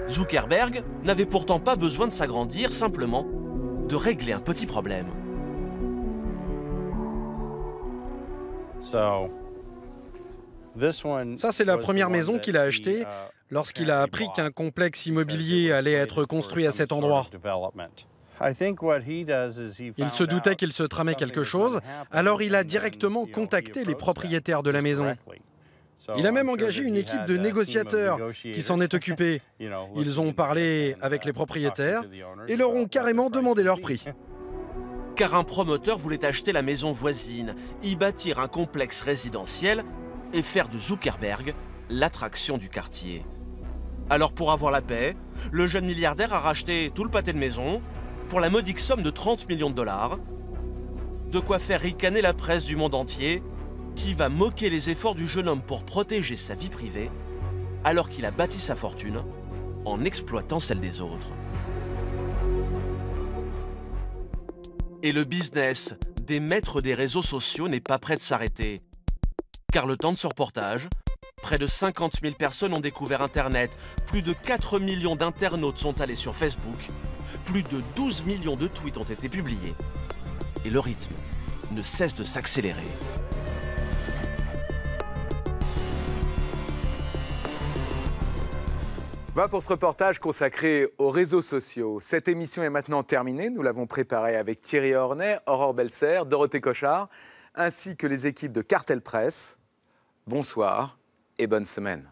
Zuckerberg n'avait pourtant pas besoin de s'agrandir, simplement de régler un petit problème. Ça, c'est la première maison qu'il a achetée lorsqu'il a appris qu'un complexe immobilier allait être construit à cet endroit. Il se doutait qu'il se tramait quelque chose, alors il a directement contacté les propriétaires de la maison. Il a même engagé une équipe de négociateurs qui s'en est occupée. Ils ont parlé avec les propriétaires et leur ont carrément demandé leur prix. Car un promoteur voulait acheter la maison voisine, y bâtir un complexe résidentiel et faire de Zuckerberg l'attraction du quartier. Alors pour avoir la paix, le jeune milliardaire a racheté tout le pâté de maison pour la modique somme de 30 millions de dollars. De quoi faire ricaner la presse du monde entier, qui va moquer les efforts du jeune homme pour protéger sa vie privée, alors qu'il a bâti sa fortune en exploitant celle des autres. Et le business des maîtres des réseaux sociaux n'est pas prêt de s'arrêter. Car le temps de ce reportage, près de 50 000 personnes ont découvert Internet, plus de 4 millions d'internautes sont allés sur Facebook, plus de 12 millions de tweets ont été publiés. Et le rythme ne cesse de s'accélérer. Voilà pour ce reportage consacré aux réseaux sociaux. Cette émission est maintenant terminée. Nous l'avons préparée avec Thierry Hornet, Aurore Belser, Dorothée Cochard, ainsi que les équipes de Cartel Presse. Bonsoir et bonne semaine.